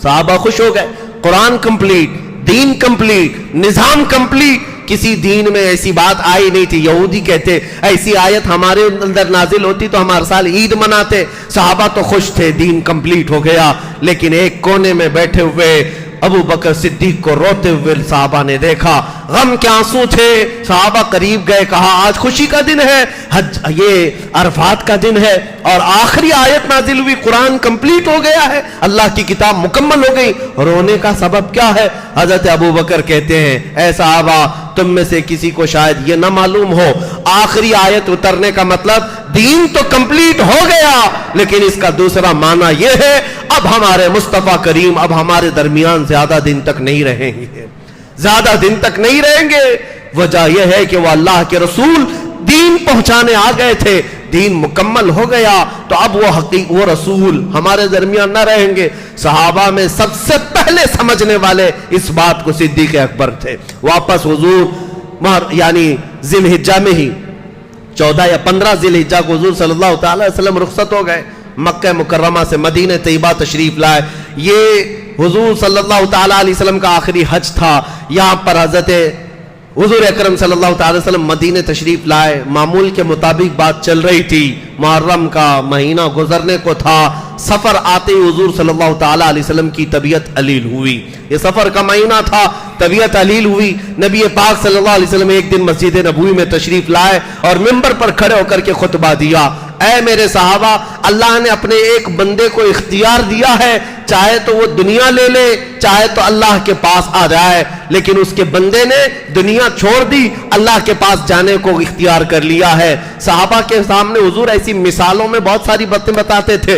S1: صحابہ خوش ہو گئے، قرآن کمپلیٹ، دین کمپلیٹ، نظام کمپلیٹ۔ کسی دین میں ایسی بات آئی نہیں تھی۔ یہودی کہتے ایسی آیت ہمارے اندر نازل ہوتی تو ہم ہر سال عید مناتے۔ صحابہ تو خوش تھے، دین کمپلیٹ ہو گیا، لیکن ایک کونے میں بیٹھے ہوئے ابو بکر صدیق کو روتے ہوئے صحابہ نے دیکھا، غم کے آنسو تھے۔ صحابہ قریب گئے، کہا آج خوشی کا دن ہے، یہ عرفات کا دن ہے اور آخری آیت نازل ہوئی، قرآن کمپلیٹ ہو گیا ہے، اللہ کی کتاب مکمل ہو گئی، رونے کا سبب کیا ہے؟ حضرت ابو بکر کہتے ہیں اے صحابہ تم میں سے کسی کو شاید یہ نہ معلوم ہو، آخری آیت اترنے کا مطلب دین تو کمپلیٹ ہو گیا، لیکن اس کا دوسرا معنی یہ ہے اب ہمارے مصطفیٰ کریم اب ہمارے درمیان زیادہ دن تک نہیں رہیں گے، زیادہ دن تک نہیں رہیں گے۔ وجہ یہ ہے کہ وہ اللہ کے رسول دین پہنچانے آ گئے تھے، دین مکمل ہو گیا تو اب وہ رسول ہمارے درمیان نہ رہیں گے۔ صحابہ میں سب سے پہلے سمجھنے والے اس بات کو صدیق اکبر تھے۔ واپس حضور یعنی ذی الحجہ میں ہی 14 یا 15 ذی الحجہ کو حضور صلی اللہ تعالی وسلم رخصت ہو گئے، مکہ مکرمہ سے مدینہ طیبہ تشریف لائے۔ یہ حضور صلی اللہ تعالی علیہ وسلم کا آخری حج تھا۔ یہاں پر حضرت حضور اکرم صلی اللہ تعالی وسلم مدینہ تشریف لائے، معمول کے مطابق بات چل رہی تھی، محرم کا مہینہ گزرنے کو تھا، سفر آتے ہی حضور صلی اللہ تعالی علیہ وسلم کی طبیعت علیل ہوئی۔ یہ سفر کا مہینہ تھا، طبیعت علیل ہوئی۔ نبی پاک صلی اللہ علیہ وسلم ایک دن مسجد نبوی میں تشریف لائے اور منبر پر کھڑے ہو کر کے خطبہ دیا، اے میرے صحابہ اللہ نے اپنے ایک بندے کو اختیار دیا ہے، چاہے تو وہ دنیا لے لے چاہے تو اللہ کے پاس آ جائے، لیکن اس کے بندے نے دنیا چھوڑ دی، اللہ کے پاس جانے کو اختیار کر لیا ہے۔ صحابہ کے سامنے حضور ایسی مثالوں میں بہت ساری باتیں بتاتے تھے۔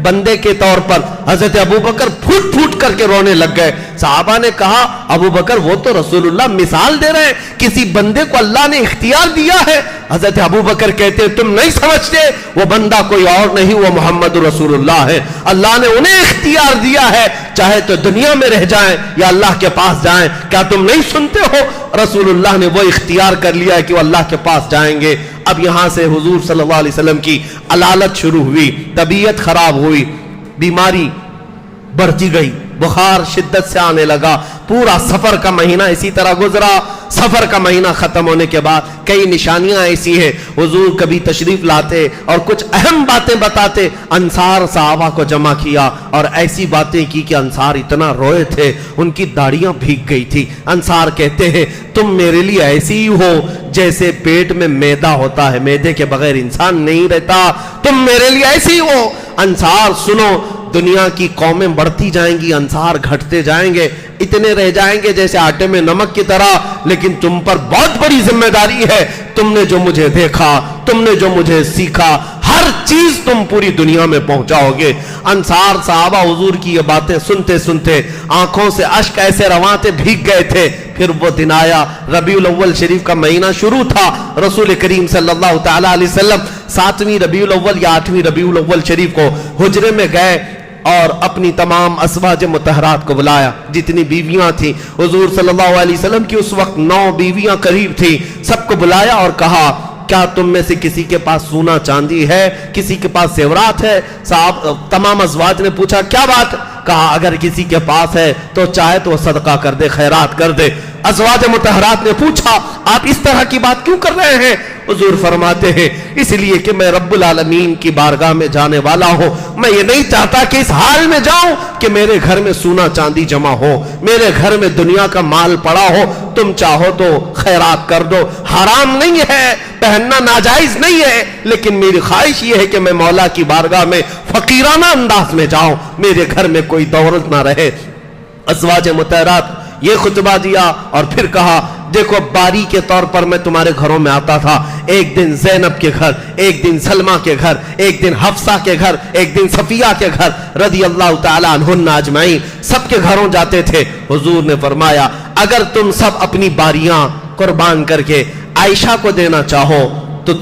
S1: بندے کے طور پر حضرت ابو بکر پھوٹ پھوٹ کر کے رونے لگ گئے۔ صحابہ نے کہا ابو بکر وہ تو رسول اللہ مثال دے رہے ہیں، کسی بندے کو اللہ نے اختیار دیا ہے۔ حضرت ابو بکر کہتے تم نہیں سمجھتے، وہ بندہ کوئی اور نہیں، وہ محمد رسول اللہ ہے۔ اللہ نے انہیں اختیار دیا ہے، چاہے تو دنیا میں رہ جائیں یا اللہ کے پاس جائیں۔ کیا تم نہیں سنتے ہو؟ رسول اللہ نے وہ اختیار کر لیا ہے کہ وہ اللہ کے پاس جائیں گے۔ اب یہاں سے حضور صلی اللہ علیہ وسلم کی علالت شروع ہوئی، طبیعت خراب ہوئی، بیماری بڑھتی گئی، بخار شدت سے آنے لگا۔ پورا سفر کا مہینہ اسی طرح گزرا۔ سفر کا مہینہ ختم ہونے کے بعد کئی نشانیاں ایسی ہیں، حضور کبھی تشریف لاتے اور کچھ اہم باتیں بتاتے، انصار صحابہ کو جمع کیا اور ایسی باتیں کی کہ انصار اتنا روئے تھے ان کی داڑیاں بھیگ گئی تھی۔ انصار کہتے ہیں تم میرے لیے ایسی ہی ہو جیسے پیٹ میں میدا ہوتا ہے، میدے کے بغیر انسان نہیں رہتا، تم میرے لیے ایسی ہو۔ انصار سنو، دنیا کی قومیں بڑھتی جائیں گی، انصار گھٹتے جائیں گے، اتنے رہ جائیں گے جیسے آٹے میں نمک کی طرح، لیکن تم پر بہت بڑی ذمہ داری ہے. تم نے جو مجھے دیکھا، تم نے جو مجھے سیکھا، ہر چیز تم پوری دنیا میں پہنچاؤ گے. انصار صحابہ حضور کی یہ باتیں سنتے سنتے آنکھوں سے اشک ایسے رواں تھے، بھیگ گئے تھے. پھر وہ دن آیا، ربیع الاول شریف کا مہینہ شروع تھا. رسول کریم صلی اللہ تعالی علیہ وسلم 7ویں ربیع الاول یا 8ویں ربیع الاول شریف کو حجرے میں گئے اور اپنی تمام ازواج مطہرات کو بلایا، جتنی بیویاں تھیں. حضور صلی اللہ علیہ وسلم کی اس وقت 9 بیویاں قریب تھیں. سب کو بلایا اور کہا کیا تم میں سے کسی کے پاس سونا چاندی ہے، کسی کے پاس زیورات ہے؟ تمام ازواج نے پوچھا کیا بات؟ کہا اگر کسی کے پاس ہے تو چاہے تو صدقہ کر دے، خیرات کر دے. ازواج مطہرات نے پوچھا آپ اس طرح کی بات کیوں کر رہے ہیں؟ حضور فرماتے ہیں اس لیے کہ میں رب العالمین کی بارگاہ میں جانے والا ہوں. میں یہ نہیں چاہتا کہ اس حال میں جاؤں کہ میرے گھر میں سونا چاندی جمع ہو، میرے گھر میں دنیا کا مال پڑا ہو. تم چاہو تو خیرات کر دو، حرام نہیں ہے، پہننا ناجائز نہیں ہے، لیکن میری خواہش یہ ہے کہ میں مولا کی بارگاہ میں فقیرانہ انداز میں جاؤں، میرے گھر میں کوئی دولت نہ رہے. ازواج مطہرات یہ خطبہ دیا اور پھر کہا دیکھو باری کے طور پر میں تمہارے گھروں میں آتا تھا. ایک دن زینب کے گھر، ایک دن سلمہ کے گھر، ایک دن حفصہ کے گھر، ایک دن صفیہ کے گھر رضی اللہ تعالی عنہن اجمعین، سب کے گھروں جاتے تھے. حضور نے فرمایا اگر تم سب اپنی باریاں قربان کر کے عائشہ کو دینا چاہو تو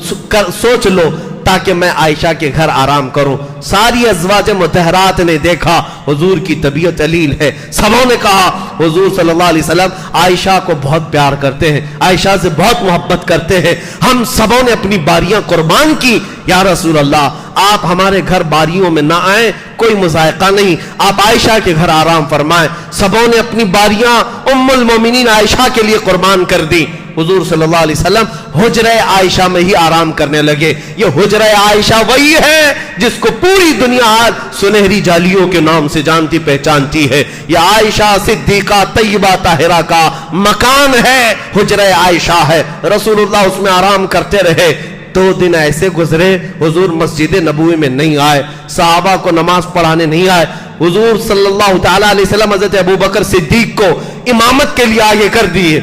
S1: سوچ لو تاکہ میں عائشہ کے گھر آرام کروں. ساری ازواج مطہرات نے دیکھا حضور کی طبیعت علیل ہے. سبوں نے کہا حضور صلی اللہ علیہ وسلم عائشہ کو بہت پیار کرتے ہیں، عائشہ سے بہت محبت کرتے ہیں. ہم سبوں نے اپنی باریاں قربان کی. یا رسول اللہ آپ ہمارے گھر باریوں میں نہ آئیں، کوئی مذائقہ نہیں، آپ عائشہ کے گھر آرام فرمائیں. سبوں نے اپنی باریاں ام المومنین عائشہ کے لیے قربان کر دی. حضور صلی اللہ علیہ وسلم حجرہ عائشہ میں ہی آرام کرنے لگے. یہ حجرہ عائشہ وہی ہے جس کو پوری دنیا آج سنہری جالیوں کے نام سے جانتی پہچانتی ہے. یہ عائشہ صدیقہ طیبہ طاہرہ کا مکان ہے، حجرہ عائشہ ہے. رسول اللہ اس میں آرام کرتے رہے. 2 دن ایسے گزرے حضور مسجد نبوی میں نہیں آئے، صحابہ کو نماز پڑھانے نہیں آئے. حضور صلی اللہ تعالی علیہ وسلم حضرت ابوبکر صدیق کو امامت کے لیے آگے کر دیے،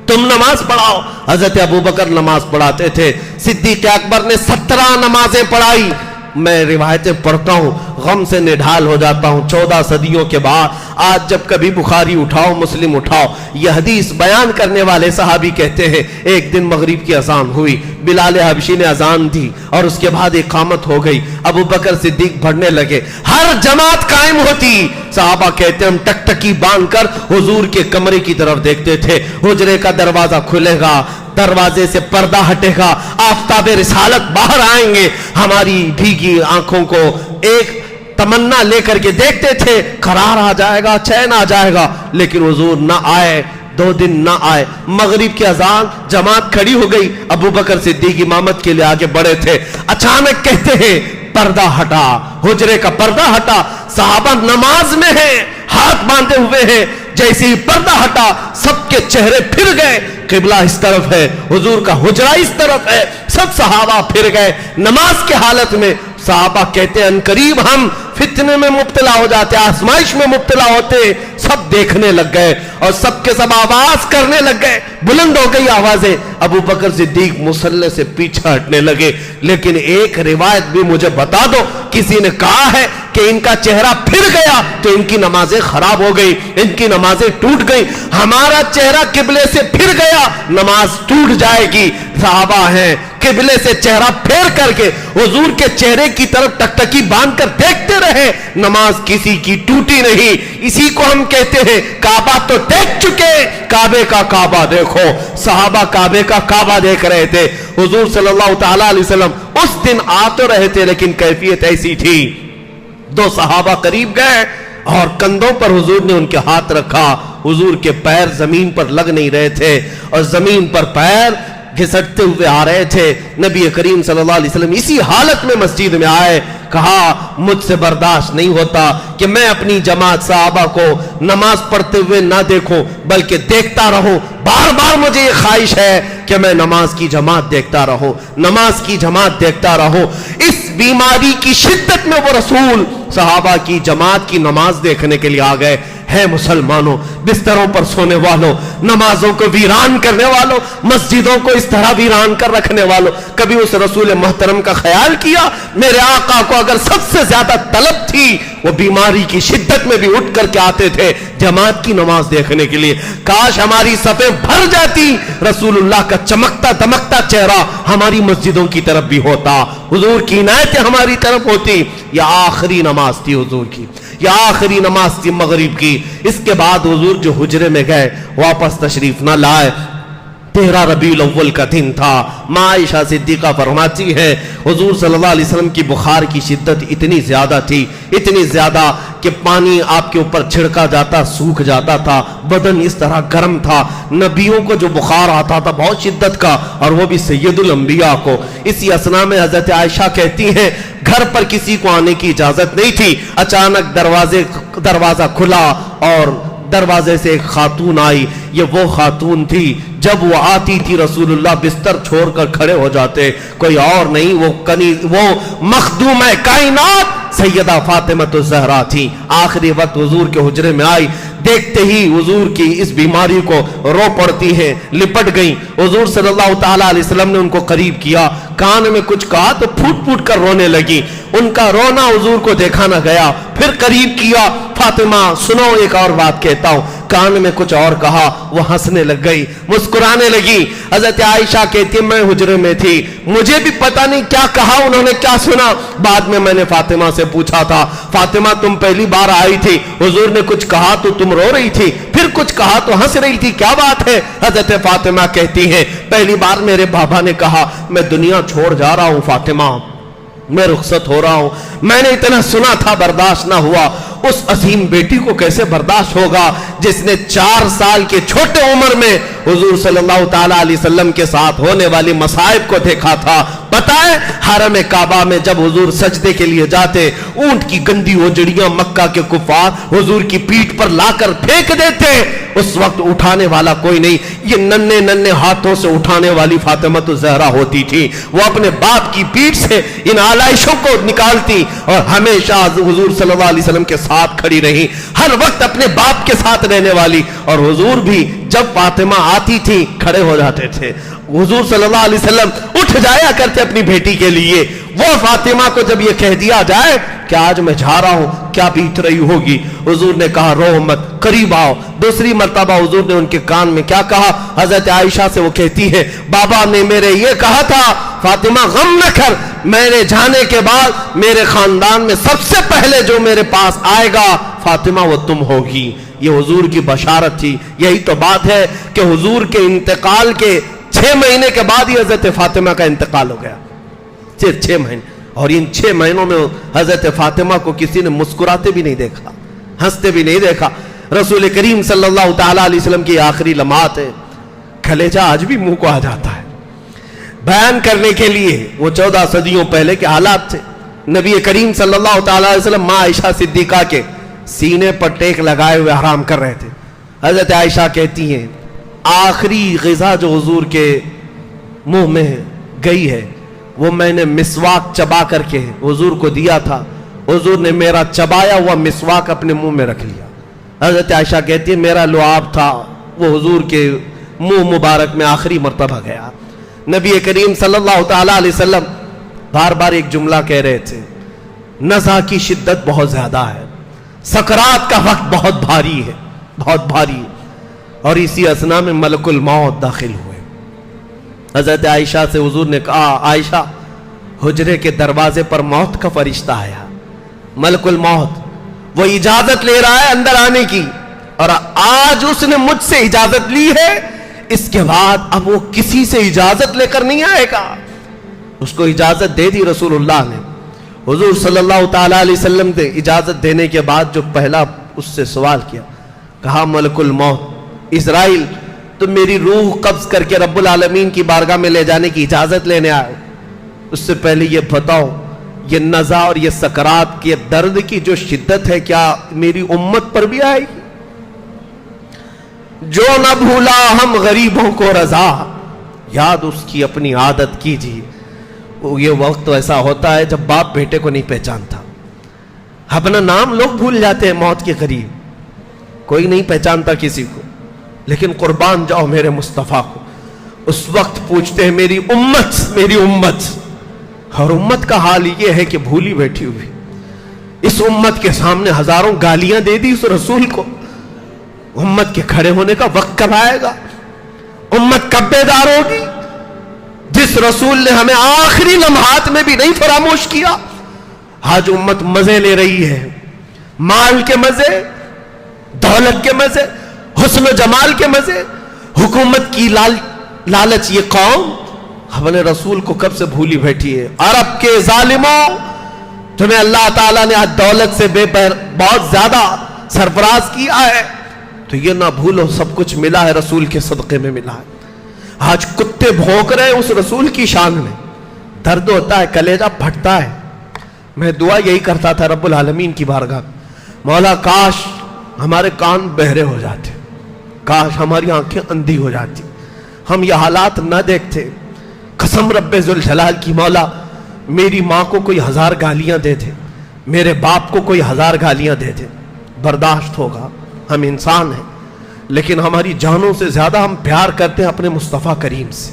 S1: تم نماز پڑھاؤ. حضرت ابوبکر نماز پڑھاتے تھے. صدیق اکبر نے 17 نمازیں پڑھائی. میں روایتیں پڑھتا ہوں غم سے نڈھال ہو جاتا ہوں. 14 صدیوں کے بعد آج جب کبھی بخاری اٹھاؤ، مسلم اٹھاؤ، یہ حدیث بیان کرنے والے صحابی کہتے ہیں ایک دن مغرب کی اذان ہوئی، بلال حبشی نے اذان دی اور اس کے بعد اقامت ہو گئی. ابو بکر صدیق پڑھنے لگے، ہر جماعت قائم ہوتی. صحابہ کہتے ہیں ہم ٹکٹکی باندھ کر حضور کے کمرے کی طرف دیکھتے تھے. حجرے کا دروازہ کھلے گا، دروازے سے پردہ ہٹے گا، آفتاب رسالت باہر آئیں گے. ہماری بھیگی آنکھوں کو ایک تمنا لے کر کے دیکھتے تھے قرار آ جائے گا، چین آ جائے گا، لیکن حضور نہ آئے. 2 دن نہ آئے. مغرب کی اذان، جماعت کھڑی ہو گئی. ابو بکر صدیق امامت کے لیے آگے بڑھے تھے. اچانک کہتے ہیں پردہ ہٹا، حجرے کا پردہ ہٹا. صحابہ نماز میں ہیں، ہاتھ باندھے ہوئے ہیں. جیسے ہی پردہ ہٹا سب کے چہرے پھر گئے. قبلہ اس طرف ہے، حضور کا حجرہ اس طرف ہے. سب صحابہ پھر گئے نماز کے حالت میں. صحابہ کہتے ہیں انقریب ہم فتنے میں مبتلا ہو جاتے، آزمائش میں مبتلا ہوتے. سب دیکھنے لگ گئے اور سب کے سب آواز کرنے لگ گئے. بلند ہو گئی آوازیں. ابو بکر صدیق مصلی سے پیچھے ہٹنے لگے. لیکن ایک روایت بھی مجھے بتا دو، کسی نے کہا ہے کہ ان کا چہرہ پھر گیا تو ان کی نمازیں خراب ہو گئی، ان کی نمازیں ٹوٹ گئی. ہمارا چہرہ قبلے سے پھر گیا، نماز ٹوٹ جائے گی. صحابہ ہیں قبلے سے چہرہ پھیر کر کے حضور کے چہرے کی طرف ٹکٹکی باندھ کر دیکھتے رہے. نماز کسی کی ٹوٹی نہیں. اسی کو ہم کہتے ہیں کعبہ تو دیکھ چکے، کعبے کا کعبہ دیکھو. صحابہ کعبے کا کعبہ دیکھ رہے تھے. حضور صلی اللہ تعالی علیہ وسلم اس دن آ تو رہے تھے لیکن کیفیت ایسی تھی. 2 صحابہ قریب گئے اور کندھوں پر حضور نے ان کے ہاتھ رکھا. حضور کے پیر زمین پر لگ نہیں رہے تھے اور زمین پر پیر گھسٹتے ہوئے آ رہے تھے. نبی کریم صلی اللہ علیہ وسلم اسی حالت میں مسجد میں آئے. کہا مجھ سے برداشت نہیں ہوتا کہ میں اپنی جماعت صحابہ کو نماز پڑھتے ہوئے نہ دیکھوں بلکہ دیکھتا رہوں، بار بار مجھے یہ خواہش ہے کہ میں نماز کی جماعت دیکھتا رہوں، نماز کی جماعت دیکھتا رہوں۔ اس بیماری کی شدت میں وہ رسول صحابہ کی جماعت کی نماز دیکھنے کے لیے آ گئے۔ ہے مسلمانوں، بستروں پر سونے والوں، نمازوں کو ویران کرنے والوں، مسجدوں کو اس طرح ویران کر رکھنے والوں، کبھی اس رسول محترم کا خیال کیا؟ میرے آقا کو اگر سب سے زیادہ طلب تھی، وہ بیماری کی شدت میں بھی اٹھ کر کے آتے تھے جماعت کی نماز دیکھنے کے لیے۔ کاش ہماری صفیں بھر جاتی، رسول اللہ کا چمکتا دمکتا چہرہ ہماری مسجدوں کی طرف بھی ہوتا، حضور کی عنایتیں ہماری طرف ہوتی۔ یہ آخری نماز تھی حضور کی، یہ آخری نماز تھی مغرب کی۔ اس کے بعد حضور جو حجرے میں گئے واپس تشریف نہ لائے۔ 13 ربیع الاول کا دن تھا۔ ماں عائشہ صدیقہ فرماتی ہے حضور صلی اللہ علیہ وسلم کی بخار کی شدت اتنی زیادہ تھی، اتنی زیادہ کہ پانی آپ کے اوپر چھڑکا جاتا سوکھ جاتا تھا، بدن اس طرح گرم تھا۔ نبیوں کو جو بخار آتا تھا بہت شدت کا، اور وہ بھی سید الانبیاء کو۔ اسی اثنا میں حضرت عائشہ کہتی ہیں گھر پر کسی کو آنے کی اجازت نہیں تھی، اچانک دروازہ کھلا اور دروازے سے ایک خاتون آئی۔ یہ وہ خاتون تھی جب وہ آتی تھی رسول اللہ بستر چھوڑ کر کھڑے ہو جاتے، کوئی اور نہیں، وہ مخدومہ کائنات سیدہ فاطمہ الزہرا تھی۔ آخری وقت حضور کے حجرے میں آئی، دیکھتے ہی حضور کی اس بیماری کو رو پڑتی ہیں، لپٹ گئیں۔ حضور صلی اللہ تعالیٰ علیہ وسلم نے ان کو قریب کیا، کان میں کچھ کہا تو پھوٹ پھوٹ کر رونے لگی۔ ان کا رونا حضور کو دیکھا نہ گیا، پھر قریب کیا، فاطمہ سنو ایک اور بات کہتا ہوں، کان میں کچھ اور کہا۔ وہ ہنسنے لگ گئی، مسکرانے لگی۔ حضرت عائشہ کہتی میں حجرے میں تھی، مجھے بھی پتہ نہیں کیا کہا انہوں نے، کیا سنا۔ بعد میں نے فاطمہ سے پوچھا تھا، فاطمہ تم پہلی بار آئی تھی، حضور نے کچھ کہا تو تم رو رہی تھی، پھر کچھ کہا تو ہنس رہی تھی، کیا بات ہے؟ حضرت فاطمہ کہتی ہیں پہلی بار میرے بابا نے کہا میں دنیا چھوڑ جا رہا ہوں فاطمہ، میں رخصت ہو رہا ہوں، میں نے اتنا سنا تھا برداشت نہ ہوا۔ اس عظیم بیٹی کو کیسے برداشت ہوگا جس نے 4 سال کے چھوٹے عمر میں حضور صلی اللہ تعالیٰ علیہ وسلم کے ساتھ ہونے والی مصائب کو دیکھا تھا۔ پتہ ہے حرم کعبہ میں جب حضور سجدے کے لیے جاتے، اونٹ کی گندی اوجڑیاں مکہ کے کفار حضور کی پیٹھ پر لا کر پھینک دیتے، اس وقت اٹھانے والا کوئی نہیں، یہ ننھے ننھے ہاتھوں سے اٹھانے والی فاطمہ الزہرا ہوتی تھی۔ وہ اپنے باپ کی پیٹھ سے ان آلائشوں کو نکالتی اور ہمیشہ حضور صلی اللہ علیہ وسلم کے ساتھ کھڑی رہی، ہر وقت اپنے باپ کے ساتھ رہنے والی۔ اور حضور بھی جب فاطمہ آتی تھی کھڑے ہو جاتے تھے، حضور صلی اللہ علیہ وسلم اٹھ جایا کرتے اپنی بیٹی کے لیے۔ وہ فاطمہ کو جب یہ کہہ دیا جائے کہ آج میں جا رہا ہوں، کیا بیت رہی ہوگی؟ حضور نے کہا رو مت، قریب آؤ۔ دوسری مرتبہ حضور نے ان کے کان میں کیا کہا؟ حضرت عائشہ سے وہ کہتی ہے بابا نے میرے یہ کہا تھا فاطمہ غم نہ کر، میرے جانے کے بعد میرے خاندان میں سب سے پہلے جو میرے پاس آئے گا فاطمہ وہ تم ہوگی۔ یہ حضور کی بشارت تھی۔ یہی تو بات ہے کہ حضور کے انتقال کے 6 مہینے کے بعد ہی حضرت فاطمہ کا انتقال ہو گیا، صرف 6 مہینے، اور ان 6 مہینوں میں حضرت فاطمہ کو کسی نے مسکراتے بھی نہیں دیکھا، ہنستے بھی نہیں دیکھا۔ رسول کریم صلی اللہ تعالیٰ علیہ وسلم کی آخری لمحات ہے، کلیجہ آج بھی منہ کو آ جاتا ہے بیان کرنے کے لیے۔ وہ 14 صدیوں پہلے کے حالات تھے۔ نبی کریم صلی اللہ تعالیٰ علیہ وسلم ماں عائشہ صدیقہ کے سینے پر ٹیک لگائے ہوئے حرام کر رہے تھے۔ حضرت عائشہ کہتی ہیں آخری غذا جو حضور کے منہ میں گئی ہے وہ میں نے مسواک چبا کر کے حضور کو دیا تھا، حضور نے میرا چبایا ہوا مسواک اپنے منہ میں رکھ لیا۔ حضرت عائشہ کہتی ہے میرا لعاب تھا وہ حضور کے منہ مبارک میں آخری مرتبہ گیا۔ نبی کریم صلی اللہ تعالیٰ علیہ وسلم بار بار ایک جملہ کہہ رہے تھے، نزع کی شدت بہت زیادہ ہے، سکرات کا وقت بہت بھاری ہے، بہت بھاری۔ اور اسی اثنا میں ملک الموت داخل ہوئے۔ حضرت عائشہ سے حضور نے کہا عائشہ حجرے کے دروازے پر موت کا فرشتہ آیا، ملک الموت، وہ اجازت لے رہا ہے اندر آنے کی، اور آج اس نے مجھ سے اجازت لی ہے، اس کے بعد اب وہ کسی سے اجازت لے کر نہیں آئے گا۔ اس کو اجازت دے دی رسول اللہ نے۔ حضور صلی اللہ تعالیٰ علیہ وسلم نے اجازت دینے کے بعد جو پہلا اس سے سوال کیا، کہا ملک الموت اسرائیل تم میری روح قبض کر کے رب العالمین کی بارگاہ میں لے جانے کی اجازت لینے آئے، اس سے پہلے یہ بتاؤ یہ نزع اور یہ سکرات کے درد کی جو شدت ہے کیا میری امت پر بھی آئے گی؟ جو نہ بھولا ہم غریبوں کو رضا، یاد اس کی اپنی عادت کیجیے۔ یہ وقت ایسا ہوتا ہے جب باپ بیٹے کو نہیں پہچانتا، اپنا نام لوگ بھول جاتے ہیں موت کے قریب، کوئی نہیں پہچانتا کسی کو، لیکن قربان جاؤ میرے مصطفیٰ کو، اس وقت پوچھتے ہیں میری امت میری امت، اور امت کا حال یہ ہے کہ بھولی بیٹھی ہوئی۔ اس امت کے سامنے ہزاروں گالیاں دے دی اس رسول کو، امت کے کھڑے ہونے کا وقت کب آئے گا؟ امت کب بیدار ہوگی؟ جس رسول نے ہمیں آخری لمحات میں بھی نہیں فراموش کیا۔ آج امت مزے لے رہی ہے، مال کے مزے، دولت کے مزے، حسن و جمال کے مزے، حکومت کی لالچ۔ یہ قوم اپنے رسول کو کب سے بھولی بیٹھی ہے۔ عرب کے ظالموں، تمہیں اللہ تعالیٰ نے آج دولت سے بہت زیادہ سرفراز کیا ہے، تو یہ نہ بھولو سب کچھ ملا ہے رسول کے صدقے میں ملا ہے۔ آج کتے بھونک رہے ہیں اس رسول کی شان میں، درد ہوتا ہے، کلیجہ پھٹتا ہے۔ میں دعا یہی کرتا تھا رب العالمین کی بارگاہ، مولا کاش ہمارے کان بہرے ہو جاتے، کاش ہماری آنکھیں اندھی ہو جاتی، ہم یہ حالات نہ دیکھتے۔ قسم رب ذوالجلال کی، مولا میری ماں کو کوئی 1000 گالیاں دے دے، میرے باپ کو کوئی 1000 گالیاں دے دے، برداشت ہوگا، ہم انسان ہیں، لیکن ہماری جانوں سے زیادہ ہم پیار کرتے ہیں اپنے مصطفیٰ کریم سے۔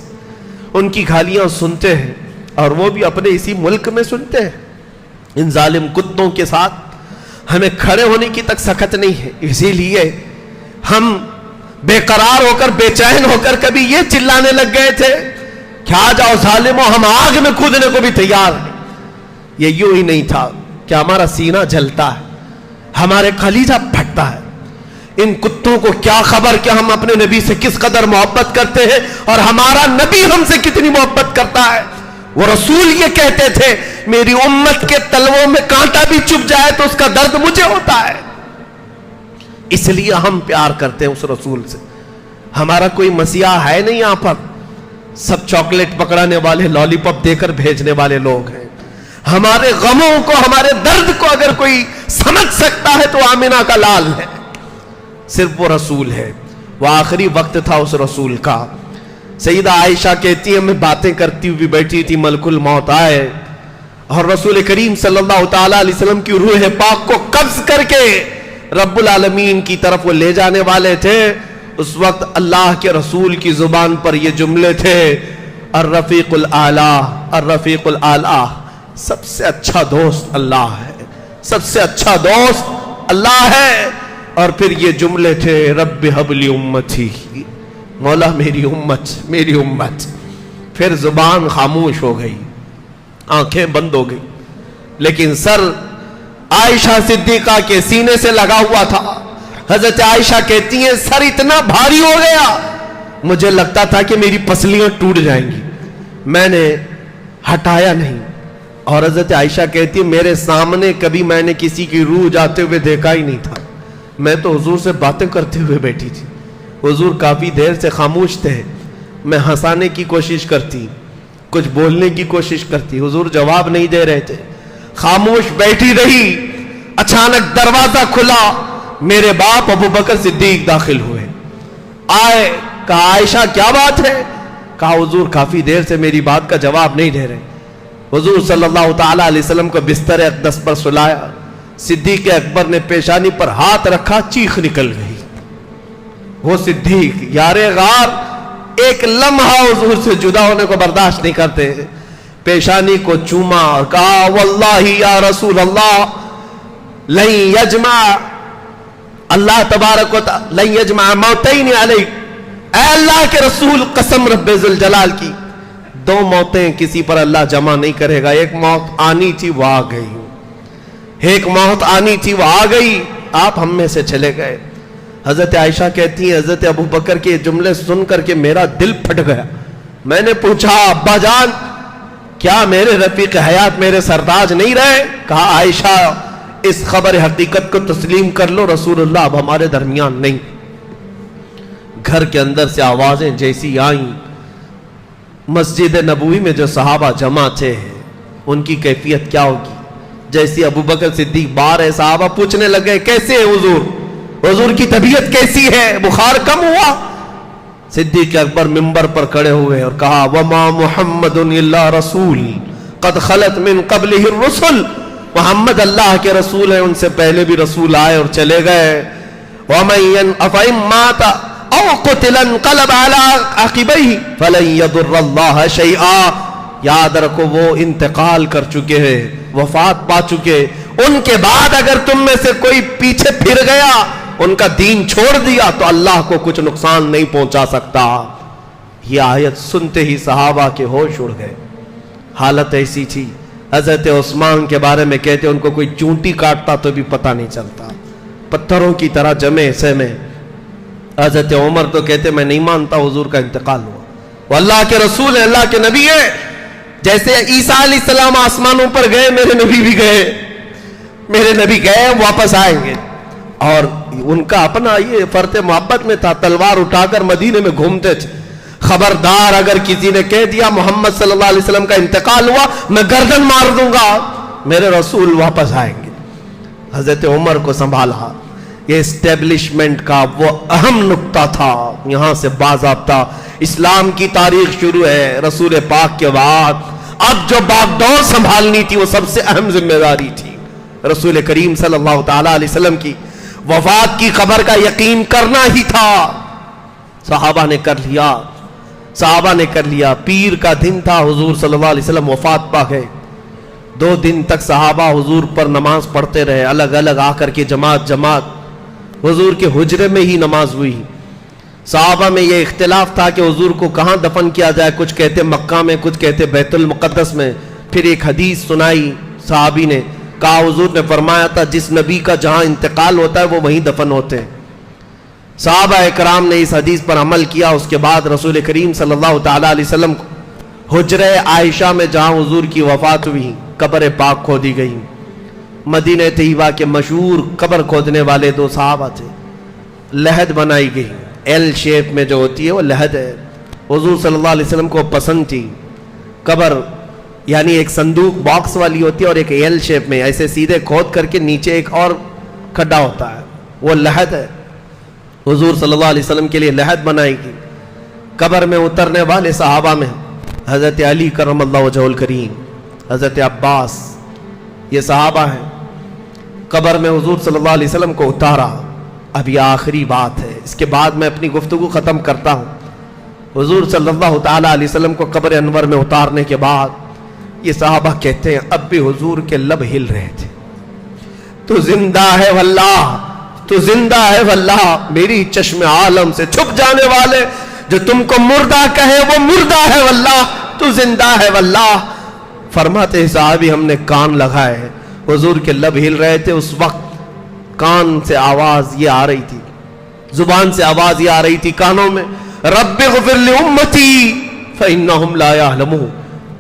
S1: ان کی گالیاں سنتے ہیں، اور وہ بھی اپنے اسی ملک میں سنتے ہیں۔ ان ظالم کتوں کے ساتھ ہمیں کھڑے ہونے کی تک سخت نہیں ہے، اسی لیے ہم بے قرار ہو کر، بے چین ہو کر کبھی یہ چلانے لگ گئے تھے کہ آ جاؤ ظالموں، ہم آگ میں کودنے کو بھی تیار ہیں۔ یہ یوں ہی نہیں تھا کہ ہمارا سینہ جلتا ہے، ہمارے کلیجہ پھٹتا ہے۔ ان کتوں کو کیا خبر کہ ہم اپنے نبی سے کس قدر محبت کرتے ہیں، اور ہمارا نبی ہم سے کتنی محبت کرتا ہے۔ وہ رسول یہ کہتے تھے میری امت کے تلووں میں کانٹا بھی چبھ جائے تو اس کا درد مجھے ہوتا ہے۔ اس لیے ہم پیار کرتے ہیں اس رسول سے۔ ہمارا کوئی مسیحا ہے نہیں یہاں پر، سب چاکلیٹ پکڑانے والے، لالی پاپ دے کر بھیجنے والے لوگ ہیں۔ ہمارے غموں کو، ہمارے درد کو اگر کوئی سمجھ سکتا ہے تو آمنہ کا لال ہے، صرف وہ رسول ہے۔ وہ آخری وقت تھا اس رسول کا۔ سیدہ عائشہ کہتی ہے میں باتیں کرتی ہوئی بیٹھی تھی، ملک الموت آئے اور رسول کریم صلی اللہ تعالی علیہ وسلم کی روح پاک کو قبض کر کے رب العالمین کی طرف وہ لے جانے والے تھے۔ اس وقت اللہ کے رسول کی زبان پر یہ جملے تھے، الرفیق الاعلیٰ، الرفیق الاعلیٰ، سب سے اچھا دوست اللہ ہے، سب سے اچھا دوست اللہ ہے۔ اور پھر یہ جملے تھے رب حب لی امتی، مولا میری امت میری امت۔ پھر زبان خاموش ہو گئی، آنکھیں بند ہو گئی، لیکن سر عائشہ صدیقہ کے سینے سے لگا ہوا تھا۔ حضرت عائشہ کہتی ہیں سر اتنا بھاری ہو گیا، مجھے لگتا تھا کہ میری پسلیاں ٹوٹ جائیں گی، میں نے ہٹایا نہیں۔ اور حضرت عائشہ کہتی ہے میرے سامنے کبھی میں نے کسی کی روح جاتے ہوئے دیکھا ہی نہیں تھا، میں تو حضور سے باتیں کرتے ہوئے بیٹھی تھی، حضور کافی دیر سے خاموش تھے، میں ہنسانے کی کوشش کرتی، کچھ بولنے کی کوشش کرتی، حضور جواب نہیں دے رہے تھے، خاموش بیٹھی رہی۔ اچانک دروازہ کھلا، میرے باپ ابو بکر صدیق داخل ہوئے، آئے، کہا عائشہ کیا بات ہے؟ کہا حضور کافی دیر سے میری بات کا جواب نہیں دے رہے۔ حضور صلی اللہ تعالی علیہ وسلم کو بستر اقدس پر سلایا، صدیق اکبر نے پیشانی پر ہاتھ رکھا، چیخ نکل گئی۔ وہ صدیق یار غار ایک لمحہ حضور سے جدا ہونے کو برداشت نہیں کرتے، پیشانی کو چوما اور کہا واللہ یا رسول اللہ لن یجمع اللہ تبارک و تعالی لن یجمع موتین علیک، اے اللہ کے رسول قسم رب ذوالجلال کی، 2 موتیں کسی پر اللہ جمع نہیں کرے گا۔ ایک موت آنی تھی وہ آ گئی، ایک موت آنی تھی وہ آ گئی، آپ ہم میں سے چلے گئے۔ حضرت عائشہ کہتی ہیں حضرت ابو بکر کے جملے سن کر کے میرا دل پھٹ گیا۔ میں نے پوچھا ابا جان کیا میرے رفیق حیات میرے سرتاج نہیں رہے؟ کہا عائشہ اس خبر حقیقت کو تسلیم کر لو، رسول اللہ اب ہمارے درمیان نہیں۔ گھر کے اندر سے آوازیں جیسی آئیں، مسجد نبوی میں جو صحابہ جمع تھے ان کی کیفیت کیا ہوگی؟ جیسی ابو بکر صدیق باہر ہے، صحابہ پوچھنے لگے کیسے ہیں حضور؟ حضور کی طبیعت کیسی ہے؟ بخار کم ہوا؟ صدیق اکبر منبر پر کھڑے ہوئے اور کہا وما محمد الا رسول قد خلت من قبلہ الرسل، محمد اللہ کے رسول ہیں، ان سے پہلے بھی رسول آئے اور چلے گئے. ومن افئن مات او قتل انقلب على عقبیہ فلن يضر اللہ شیئا. یاد رکھو وہ انتقال کر چکے ہیں، وفات پا چکے، ان کے بعد اگر تم میں سے کوئی پیچھے پھر گیا، ان کا دین چھوڑ دیا، تو اللہ کو کچھ نقصان نہیں پہنچا سکتا. یہ آیت سنتے ہی صحابہ کے ہوش اڑ گئے. حالت ایسی تھی، حضرت عثمان کے بارے میں کہتے ان کو کوئی چونٹی کاٹتا تو بھی پتہ نہیں چلتا، پتھروں کی طرح جمے سے میں. حضرت عمر تو کہتے میں نہیں مانتا حضور کا انتقال ہوا، وہ اللہ کے رسول ہیں، اللہ کے نبی ہیں. جیسے عیسیٰ علیہ السلام آسمانوں پر گئے، میرے نبی بھی گئے، میرے نبی گئے واپس آئیں گے. اور ان کا اپنا یہ فرط محبت میں تھا، تلوار اٹھا کر مدینے میں گھومتے تھے. خبردار اگر کسی نے کہہ دیا محمد صلی اللہ علیہ وسلم کا انتقال ہوا، میں گردن مار دوں گا، میرے رسول واپس آئیں گے. حضرت عمر کو سنبھالا. یہ اسٹیبلشمنٹ کا وہ اہم نقطہ تھا. یہاں سے باضابطہ اسلام کی تاریخ شروع ہے. رسول پاک کے بعد اب جو باغ ڈور سنبھالنی تھی وہ سب سے اہم ذمہ داری تھی رسول کریم صلی اللہ تعالی علیہ وسلم کی. وفات کی خبر کا یقین کرنا ہی تھا. صحابہ نے کر لیا، صحابہ نے کر لیا. پیر کا دن تھا، حضور صلی اللہ علیہ وسلم وفات پا گئے. 2 دن تک صحابہ حضور پر نماز پڑھتے رہے، الگ الگ آ کر کے جماعت جماعت. حضور کے حجرے میں ہی نماز ہوئی. صحابہ میں یہ اختلاف تھا کہ حضور کو کہاں دفن کیا جائے. کچھ کہتے مکہ میں، کچھ کہتے بیت المقدس میں. پھر ایک حدیث سنائی صحابی نے، کہا حضور نے فرمایا تھا جس نبی کا جہاں انتقال ہوتا ہے وہ وہیں دفن ہوتے ہیں. صحابہ اکرام نے اس حدیث پر عمل کیا. اس کے بعد رسول کریم صلی اللہ تعالی علیہ وسلم کو حجرہ عائشہ میں جہاں حضور کی وفات ہوئی، قبر پاک کھودی گئی. مدینہ طیبہ کے مشہور قبر کھودنے والے 2 صحابہ تھے. لحد بنائی گئی، ایل شیپ میں جو ہوتی ہے وہ لحد ہے. حضور صلی اللہ علیہ وسلم کو پسند تھی. قبر یعنی ایک صندوق باکس والی ہوتی ہے اور ایک ایل شیپ میں ایسے سیدھے کھود کر کے نیچے ایک اور کھڈا ہوتا ہے، وہ لحد ہے. حضور صلی اللہ علیہ وسلم کے لیے لحد بنائی گئی. قبر میں اترنے والے صحابہ میں حضرت علی کرم اللہ وجہہ الکریم، حضرت عباس، یہ صحابہ ہیں. قبر میں حضور صلی اللہ علیہ وسلم کو اتارا. اب یہ آخری بات ہے، اس کے بعد میں اپنی گفتگو ختم کرتا ہوں. حضور صلی اللہ تعالی علیہ وسلم کو قبر انور میں اتارنے کے بعد یہ صحابہ کہتے ہیں اب بھی حضور کے لب ہل رہے تھے. تو زندہ ہے واللہ، تو زندہ ہے واللہ، میری چشم عالم سے چھپ جانے والے جو تم کو مردہ کہے وہ مردہ ہے واللہ، تو زندہ ہے واللہ. فرماتے صحابی ہم نے کان لگائے، حضور کے لب ہل رہے تھے. اس وقت کان سے آواز یہ آ رہی تھی، زبان سے آواز یہ آ رہی تھی کانوں میں، رب اغفر لامتی فانہم لا یعلمون.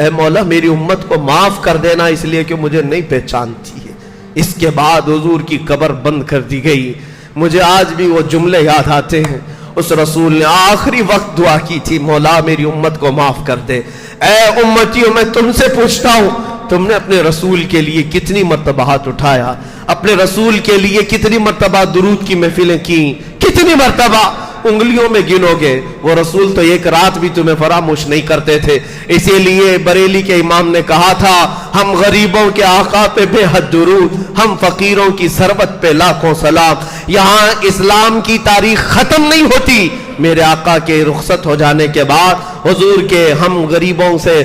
S1: اے مولا میری امت کو معاف کر دینا اس لیے کہ مجھے نہیں پہچانتی ہے. اس کے بعد حضور کی قبر بند کر دی گئی. مجھے آج بھی وہ جملے یاد آتے ہیں. اس رسول نے آخری وقت دعا کی تھی، مولا میری امت کو معاف کر دے. اے امتیوں میں تم سے پوچھتا ہوں، تم نے اپنے رسول کے لیے کتنی مرتبہ ہاتھ اٹھایا؟ اپنے رسول کے لیے کتنی مرتبہ درود کی محفلیں کی؟ کتنی مرتبہ؟ انگلیوں میں گنو گے. وہ رسول تو ایک رات بھی تمہیں فراموش نہیں کرتے تھے. اسی لیے بریلی کے امام نے کہا تھا، ہم غریبوں کے آقا پہ بے حد درود، ہم فقیروں کی ثروت پہ لاکھوں سلام. یہاں اسلام کی تاریخ ختم نہیں ہوتی. میرے آقا کے رخصت ہو جانے کے بعد، حضور کے ہم غریبوں سے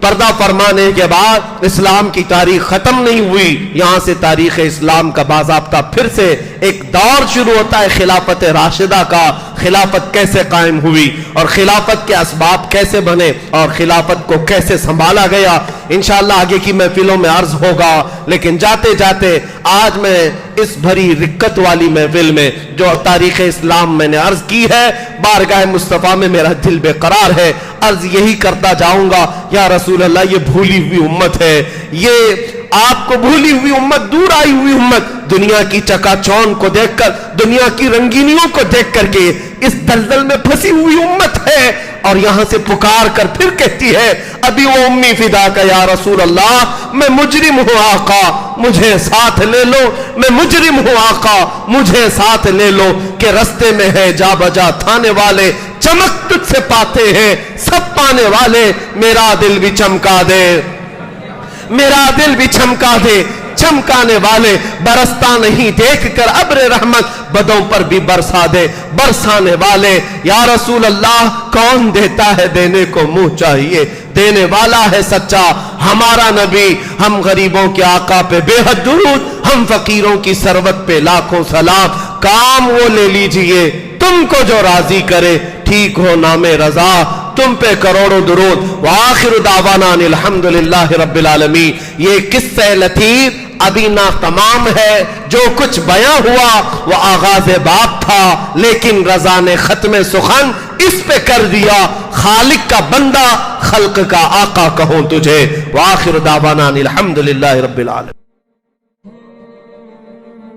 S1: پردہ فرمانے کے بعد اسلام کی تاریخ ختم نہیں ہوئی. یہاں سے تاریخ اسلام کا باضابطہ پھر سے ایک دور شروع ہوتا ہے خلافت راشدہ کا. خلافت کیسے قائم ہوئی اور خلافت کے اسباب کیسے بنے اور خلافت کو کیسے سنبھالا گیا، انشاءاللہ آگے کی محفلوں میں عرض ہوگا. لیکن جاتے جاتے آج میں اس بھری رکت والی محفل میں جو تاریخ اسلام میں نے عرض کی ہے، بارگاہ مصطفیٰ میں میرا دل بے قرار ہے. عرض یہی کرتا جاؤں گا، یا رسول اللہ یہ بھولی ہوئی امت ہے، یہ آپ کو بھولی ہوئی امت، دور آئی ہوئی امت، دنیا کی چکا چون کو دیکھ کر، دنیا کی رنگینیوں کو دیکھ کر کے اس دلدل میں پھنسی ہوئی امت ہے. اور یہاں سے پکار کر پھر کہتی ہے ابھی وہ امی فدا کا یا رسول اللہ میں مجرم ہوں آقا مجھے ساتھ لے لو، میں مجرم ہوں آقا مجھے ساتھ لے لو، کہ رستے میں ہے جا بجا تھانے والے چمک تجھ سے پاتے ہیں سب پانے والے، میرا دل بھی چمکا دے، میرا دل بھی چمکا دے، چمکانے والے برستا نہیں دیکھ کر ابر رحمت بدوں پر بھی برسا دے، برسانے والے یا رسول اللہ کون دیتا ہے دینے کو منہ چاہیے، دینے والا ہے سچا ہمارا نبی، ہم غریبوں کے آقا پہ بے حد درود، ہم فقیروں کی ثروت پہ لاکھوں سلام، کام وہ لے لیجئے تم کو جو راضی کرے، ٹھیک ہو نام رضا تم پہ کروڑوں درود، وآخر دعوانا الحمدللہ رب العالمین۔ یہ قصہ لطیف ابھی نہ تمام ہے، جو کچھ بیاں ہوا وہ آغاز باب تھا، لیکن رضا نے ختم سخن اس پہ کر دیا، خالق کا بندہ خلق کا آقا کہوں تجھے، وآخر دعوانا الحمدللہ رب العالمین۔